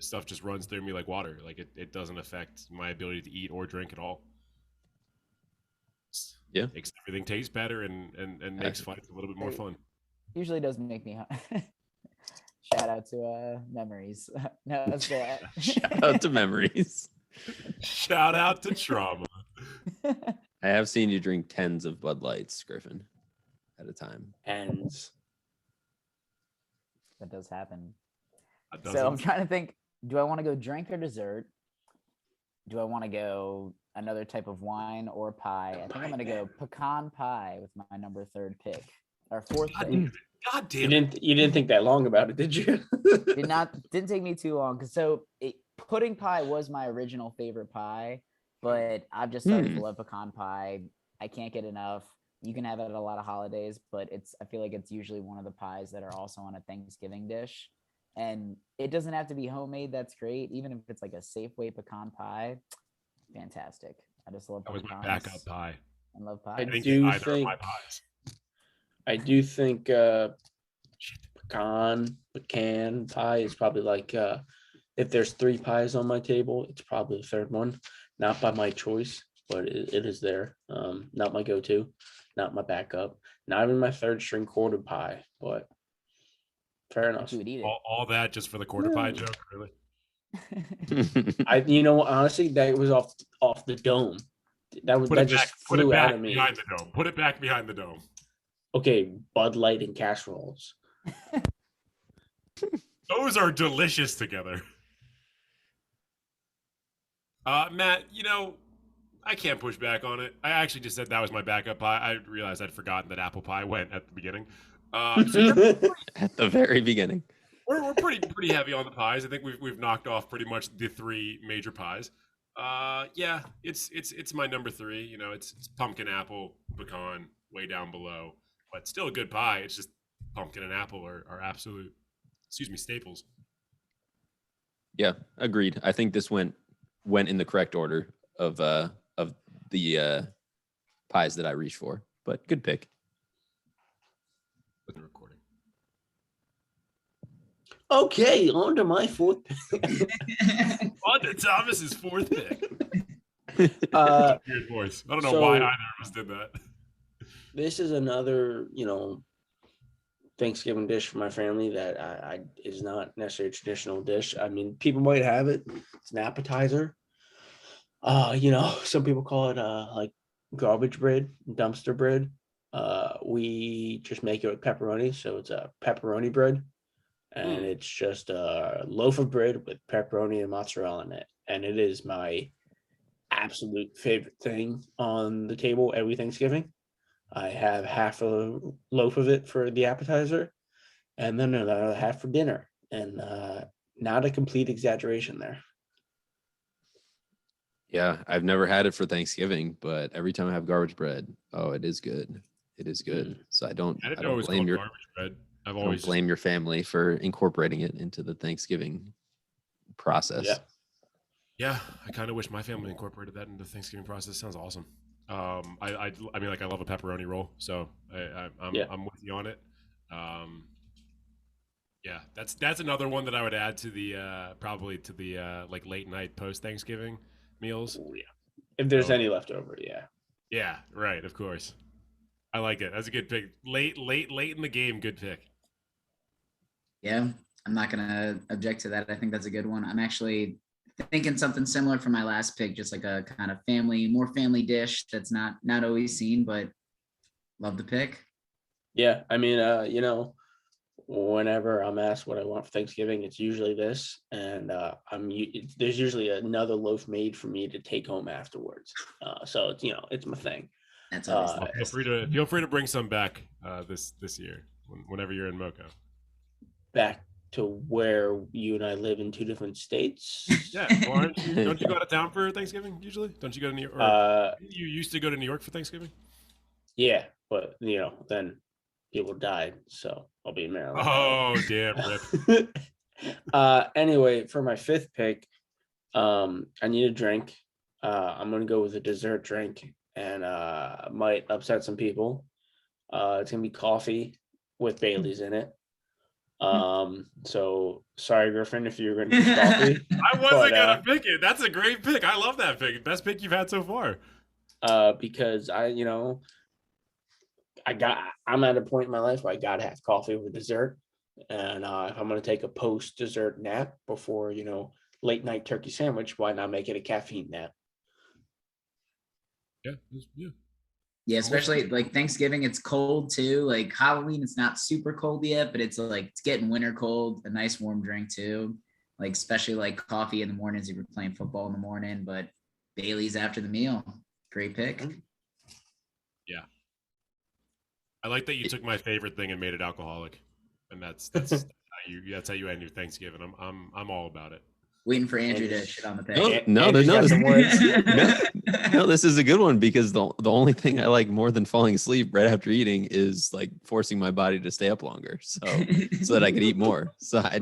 stuff just runs through me like water. Like it doesn't affect my ability to eat or drink at all. Yeah. Makes everything taste better and makes fights a little bit more fun. Usually does make me. Shout out to memories. No, that's good. Shout out to memories. Shout out to trauma. I have seen you drink tens of Bud Lights, Griffin, at a time. And That does happen. That So I'm doesn't- trying to think, do I want to go drink or dessert? Do I want to go another type of wine or pie? I think I'm going to go pecan pie with my number 3rd pick. Or 4th God pick. damn it. God damn it. you didn't think that long about it, did you? Didn't take me too long. Pudding pie was my original favorite pie, but I've just started to love pecan pie. I can't get enough. You can have it at a lot of holidays, but I feel like it's usually one of the pies that are also on a Thanksgiving dish. And it doesn't have to be homemade. That's great. Even if it's like a Safeway pecan pie, fantastic. I just love That was my pecans. backup pie. I love I pies. Didn't get do either of think my pies. pecan pie is probably like if there's 3 pies on my table, it's probably the third one. Not by my choice, but it is there. Not my go-to, not my backup, not even my third string quarter pie, but fair But enough. you would eat it. All that just for the quarter pie No. joke, really? Honestly, that was off the dome. Put That it back. just Put it flew out back of me. behind the dome. Put it back behind the dome. Okay, Bud Light and casseroles. Those are delicious together. Matt, I can't push back on it. I actually just said that was my backup pie. I realized I'd forgotten that apple pie went at the beginning. So yeah, At the very beginning. we're pretty heavy on the pies. I think we've knocked off pretty much the 3 major pies. Yeah, it's my number 3. It's pumpkin, apple, pecan, way down below, but still a good pie. It's just pumpkin and apple are absolute, staples. Yeah, agreed. I think this went in the correct order of the pies that I reached for. But good pick. With the recording. Okay, on to my 4th pick. On to Thomas's 4th pick. Weird voice. I don't know why either of us did that. This is another, Thanksgiving dish for my family that I is not necessarily a traditional dish. I mean, people might have it. It's an appetizer. Some people call it like garbage bread, dumpster bread. We just make it with pepperoni, so it's a pepperoni bread, and it's just a loaf of bread with pepperoni and mozzarella in it, and it is my absolute favorite thing on the table every Thanksgiving. I have half a loaf of it for the appetizer, and then another half for dinner, and not a complete exaggeration there. Yeah, I've never had it for Thanksgiving, but every time I have garbage bread, it is good. It is good. So I don't I didn't know it was blame called your garbage bread. I don't blame your family for incorporating it into the Thanksgiving process. Yeah. Yeah, I kind of wish my family incorporated that into the Thanksgiving process. Sounds awesome. I mean, like I love a pepperoni roll, so I'm with you on it. Yeah, that's another one that I would add to the probably to the like late night post Thanksgiving meals. Oh, yeah. If there's any left over, yeah. Yeah, right. Of course, I like it. That's a good pick. Late in the game, good pick. Yeah, I'm not gonna object to that. I think that's a good one. I'm actually thinking something similar for my last pick, just like a kind of more family dish that's not always seen, but love the pick. Yeah, I mean, whenever I'm asked what I want for Thanksgiving, it's usually this, and there's usually another loaf made for me to take home afterwards. So it's my thing. That's always the best. Feel free to bring some back this year whenever you're in Moco. Back to where you and I live in 2 different states. Yeah, don't you go out of town for Thanksgiving usually? Don't you go to New York? You used to go to New York for Thanksgiving? Yeah, but then people died, so I'll be in Maryland. Oh, damn, rip. Anyway, for my 5th pick, I need a drink. I'm gonna go with a dessert drink, and might upset some people. It's gonna be coffee with Bailey's in it. So sorry, Griffin, if you're gonna pick coffee. I wasn't gonna pick it. That's a great pick. I love that pick. Best pick you've had so far. Because I'm at a point in my life where I gotta have coffee with dessert. And if I'm gonna take a post dessert nap before, late night turkey sandwich, why not make it a caffeine nap? Yeah. Yeah, especially like Thanksgiving, it's cold too. Like Halloween, it's not super cold yet, but it's like it's getting winter cold. A nice warm drink too. Like especially like coffee in the mornings if you're playing football in the morning, but Bailey's after the meal. Great pick. Yeah. I like that you took my favorite thing and made it alcoholic. And that's how you end your Thanksgiving. I'm all about it. Waiting for Andrew to Andrew's- shit on the pick. No, Andrew's got no, some words. no, this is a good one because the only thing I like more than falling asleep right after eating is like forcing my body to stay up longer, so that I could eat more. So I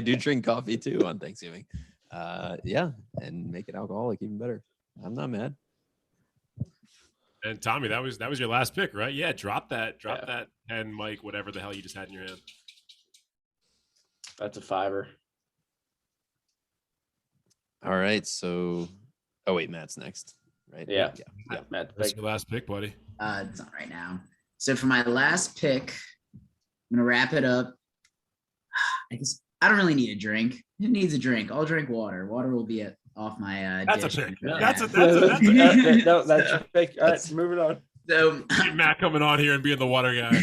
do drink coffee too on Thanksgiving. Yeah, and make it alcoholic even better. I'm not mad. And Tommy, that was your last pick, right? Yeah, drop that, Yeah. that, and Mike, whatever the hell you just had in your hand. That's a $5. All right, so wait, Matt's next, right? Yeah. yeah. Matt, That's your last pick, buddy. It's not right now. So for my last pick, I'm gonna wrap it up. I guess I don't really need a drink. Who needs a drink? I'll drink water. Water will be off my That's a dish. pick. Yeah. That's a No, that's your pick. All right, moving on. So Matt coming on here and being the water guy.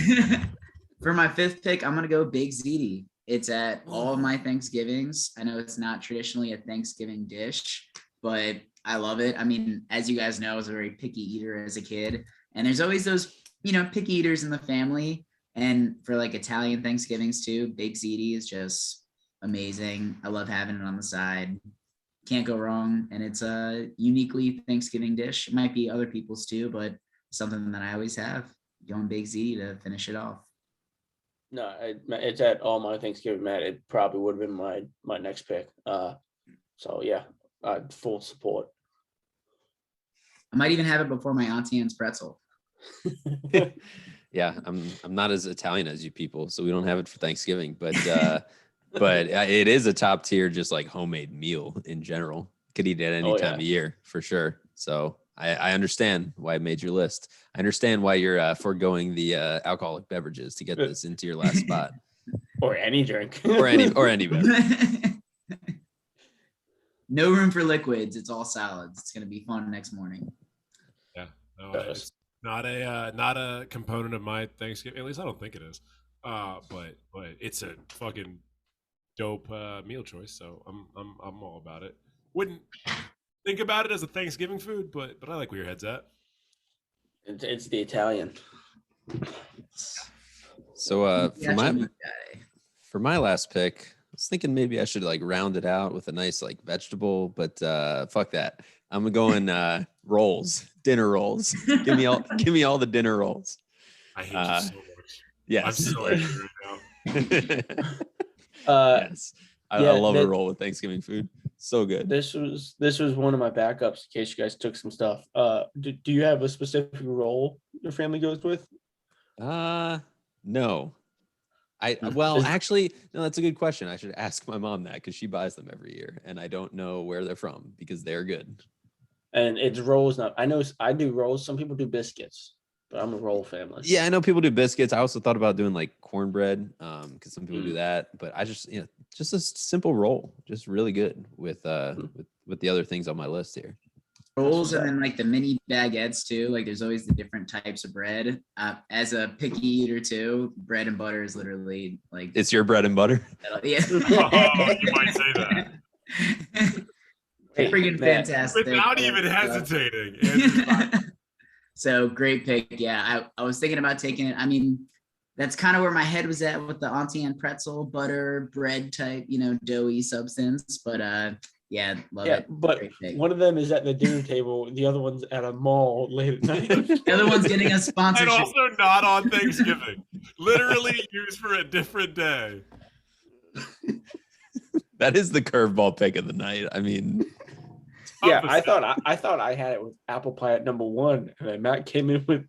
for my fifth pick, I'm gonna go Big Ziti. It's at all of my Thanksgivings. I know it's not traditionally a Thanksgiving dish, but I love it. I mean, as you guys know, I was a very picky eater as a kid, and there's always those, picky eaters in the family. And for like Italian Thanksgivings too, Big Ziti is just amazing. I love having it on the side. Can't go wrong. And it's a uniquely Thanksgiving dish. It might be other people's too, but something that I always have. Going Big Ziti to finish it off. No, it's at all my Thanksgiving, Matt. It probably would have been my next pick. So yeah, full support. I might even have it before my Auntie Anne's pretzel. Yeah, I'm not as Italian as you people, so we don't have it for Thanksgiving, but it is a top tier, just like homemade meal in general. Could eat it any time of year for sure. So I understand why I made your list. I understand why you're foregoing the alcoholic beverages to get this into your last spot, Or any drink. or any beverage. No room for liquids. It's all solids. It's gonna be fun next morning. Yeah, no, it's not a component of my Thanksgiving. At least I don't think it is. But it's a fucking dope meal choice. So I'm all about it. Wouldn't think about it as a Thanksgiving food, but I like where your head's at. It's the Italian. So Yeah, for my last pick, I was thinking maybe I should like round it out with a nice like vegetable, but fuck that. I'm going rolls, dinner rolls. Give me all the dinner rolls. I hate you so much. Yes. I'm so angry right now. Yes. I love a roll with Thanksgiving food. So good. This was one of my backups in case you guys took some stuff. Do you have a specific roll your family goes with? No. Actually, no, that's a good question. I should ask my mom that because she buys them every year and I don't know where they're from because they're good. And it's rolls. Not, I know I do rolls. Some people do biscuits, but I'm a roll family. Yeah, I know people do biscuits. I also thought about doing like cornbread because some people do that. But I just a simple roll, just really good with the other things on my list here. Rolls and then like the mini baguettes too. Like there's always the different types of bread. As a picky eater too, bread and butter is literally like It's your bread and butter. Yeah. Oh, you might say that Freaking fantastic. without even hesitating. So great pick. Yeah, I was thinking about taking it. I mean, that's kind of where my head was at with the Auntie Anne pretzel, butter, bread type, doughy substance. But yeah, love it. But one of them is at the dinner table. The other one's at a mall late at night. The other one's getting a sponsorship. And also not on Thanksgiving. Literally used for a different day. That is the curveball pick of the night. I mean, yeah, I thought I had it with apple pie at number 1, and then Matt came in with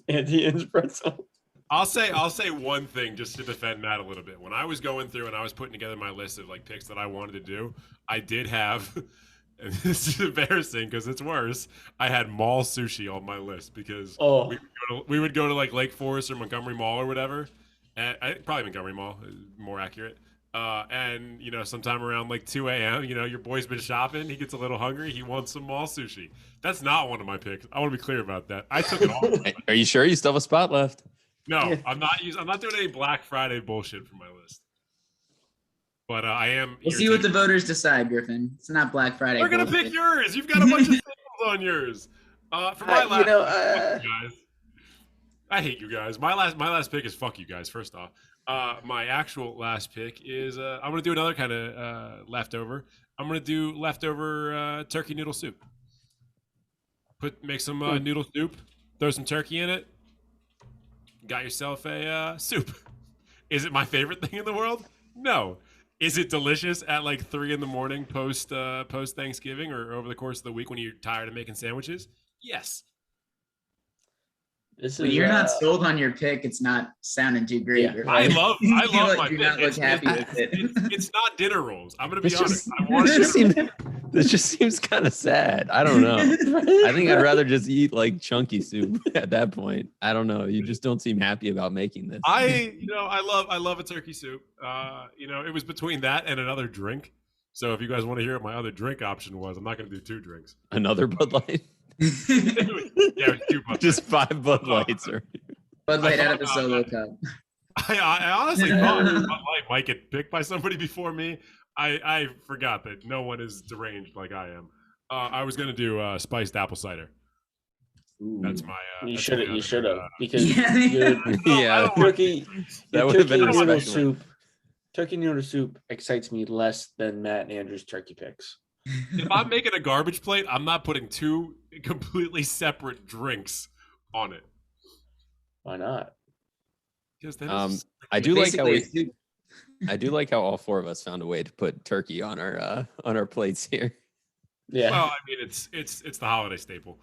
Auntie Anne's pretzel. I'll say one thing just to defend Matt a little bit. When I was going through and I was putting together my list of like picks that I wanted to do, I did have, and this is embarrassing because it's worse. I had mall sushi on my list because we would go to like Lake Forest or Montgomery Mall or whatever. And I think probably Montgomery Mall is more accurate. And sometime around like 2 a.m., your boy's been shopping. He gets a little hungry. He wants some mall sushi. That's not one of my picks. I want to be clear about that. I took it all. Are you sure you still have a spot left? No, I'm not doing any Black Friday bullshit for my list. But I am. We'll see what the voters decide, Griffin. It's not Black Friday. They're gonna pick yours. You've got a bunch of singles on yours. For my last, fuck you guys. I hate you guys. My last pick is fuck you guys. First off, My actual last pick is I'm gonna do another kind of leftover. I'm gonna do leftover turkey noodle soup. Make some noodle soup, throw some turkey in it. Got yourself a soup. Is it my favorite thing in the world? No. Is it delicious at like 3 a.m. post Thanksgiving or over the course of the week when you're tired of making sandwiches? Yes. This When is you're not sold on your pick, it's not sounding too great. Yeah, I love my do pick. not look happy with it. It's not dinner rolls. I'm gonna be This honest. just, this just seems kind of sad. I don't know. I think I'd rather just eat like chunky soup at that point. I don't know. You just don't seem happy about making this. I love a turkey soup. It was between that and another drink. So if you guys want to hear what my other drink option was, I'm not going to do 2 drinks. Another Bud Light. It was 2 Bud Just 5 Bud Lights. Bud Light out of a solo cup. I honestly thought Bud Light might get picked by somebody before me. I forgot that no one is deranged like I am. I was going to do spiced apple cider. Ooh. That's my. You should have because Yeah, turkey. That would have been a noodle special one. soup. Turkey noodle soup excites me less than Matt and Andrew's turkey picks. If I'm making a garbage plate, I'm not putting 2 completely separate drinks on it. Why not? Because then I do like how Basically, I do like how all 4 of us found a way to put turkey on our plates here. Yeah. Well, I mean, it's the holiday staple.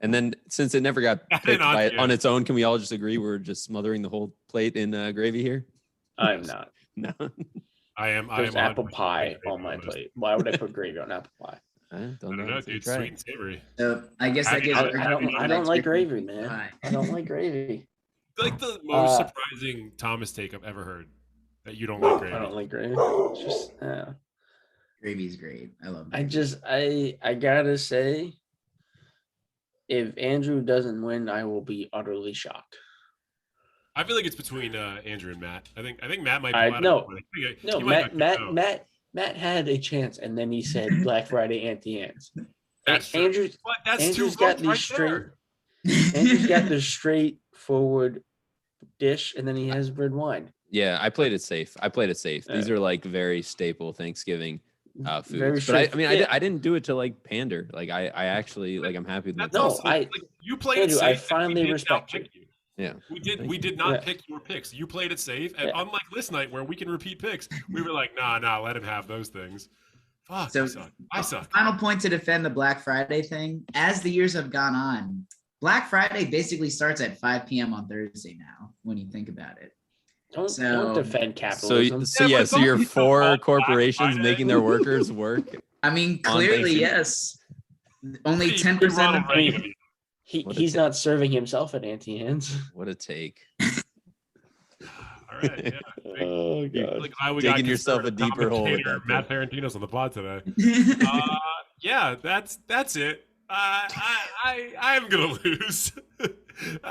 And then since it never got picked on its own, can we all just agree we're just smothering the whole plate in gravy here? I'm not. No. There's apple pie on my plate. Why would I put gravy on apple pie? I don't know, dude. Sweet and savory. So I guess that gives. I don't like gravy, man. I don't like gravy. Like the most surprising Thomas take I've ever heard. That you don't like gravy. I don't like gravy. It's just Gravy's great. I love. I gotta say, if Andrew doesn't win, I will be utterly shocked. I feel like it's between Andrew and Matt. I think Matt might. Matt had a chance, and then he said Black Friday Anti-Ants. That's true. Andrew's got these straight. Andrew's got the straightforward dish, and then he has red wine. Yeah, I played it safe. These are like very staple Thanksgiving foods. But I didn't do it to like pander. Like I actually like I'm happy with that. You played it safe. I finally respect you. Yeah, we did not pick your picks. You played it safe, and unlike this night where we can repeat picks, we were like, nah, let him have those things. Fuck, So I suck. Final point to defend the Black Friday thing. As the years have gone on, Black Friday basically starts at 5 p.m. on Thursday now. When you think about it, don't defend capitalism. So you're for corporations making their workers work. I mean, clearly yes. Only 10%. He's not serving himself at Anti-Ants. What a take. All right, yeah. Oh god. Digging yourself a deeper hole. Matt Ferentinos on the pod today. Yeah, that's it. I'm gonna lose.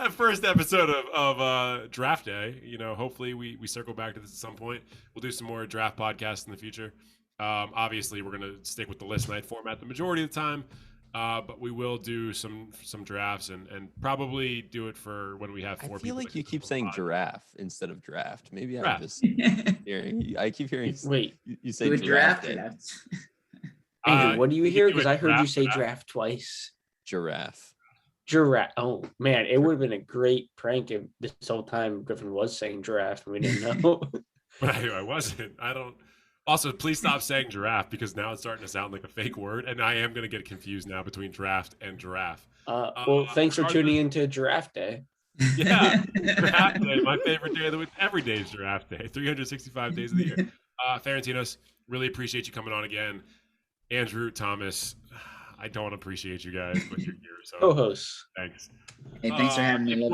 First episode of draft day. Hopefully we circle back to this at some point. We'll do some more draft podcasts in the future. Obviously, we're gonna stick with the list night format the majority of the time. But we will do some drafts and probably do it for when we have 4 people. I feel like you keep saying giraffe instead of draft. Maybe I'm just hearing. I keep hearing. Wait, you say draft. Andrew, what do you hear? Because I heard you say draft twice. Giraffe. Oh man, it would have been a great prank if this whole time Griffin was saying giraffe and we didn't know. But I wasn't. I don't. Also, please stop saying giraffe because now it's starting to sound like a fake word, and I am going to get confused now between draft and giraffe. Well, thanks for tuning into Giraffe Day. Yeah, Giraffe Day, my favorite day of the week. Every day is Giraffe Day, 365 days of the year. Ferentinos, really appreciate you coming on again. Andrew, Thomas, I don't appreciate you guys, but you're here. So co-hosts. Thanks. Hey, thanks for having me.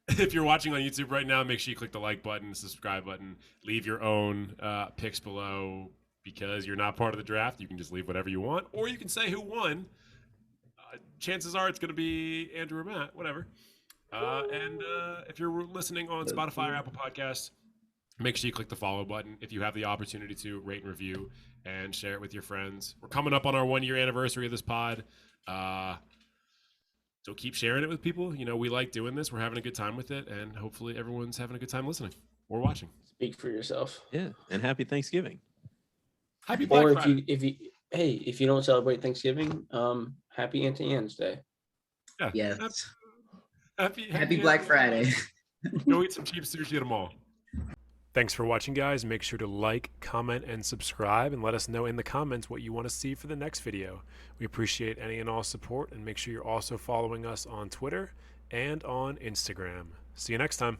If you're watching on YouTube right now, make sure you click the like button, subscribe button, leave your own picks below because you're not part of the draft. You can just leave whatever you want, or you can say who won. Chances are it's going to be Andrew or Matt, whatever. And if you're listening on Spotify or Apple Podcasts, make sure you click the follow button. If you have the opportunity to rate and review and share it with your friends. We're coming up on our 1-year anniversary of this pod. So keep sharing it with people. We like doing this. We're having a good time with it, and hopefully everyone's having a good time listening. or watching. Speak for yourself. Yeah, and happy Thanksgiving. Happy Black Or Friday. if you don't celebrate Thanksgiving, happy Auntie Anne's Day. Yeah. Yes. Happy Black Friday. Go eat some cheap sushi at a mall. Thanks for watching, guys. Make sure to like, comment, and subscribe, and let us know in the comments what you want to see for the next video. We appreciate any and all support, and make sure you're also following us on Twitter and on Instagram. See you next time.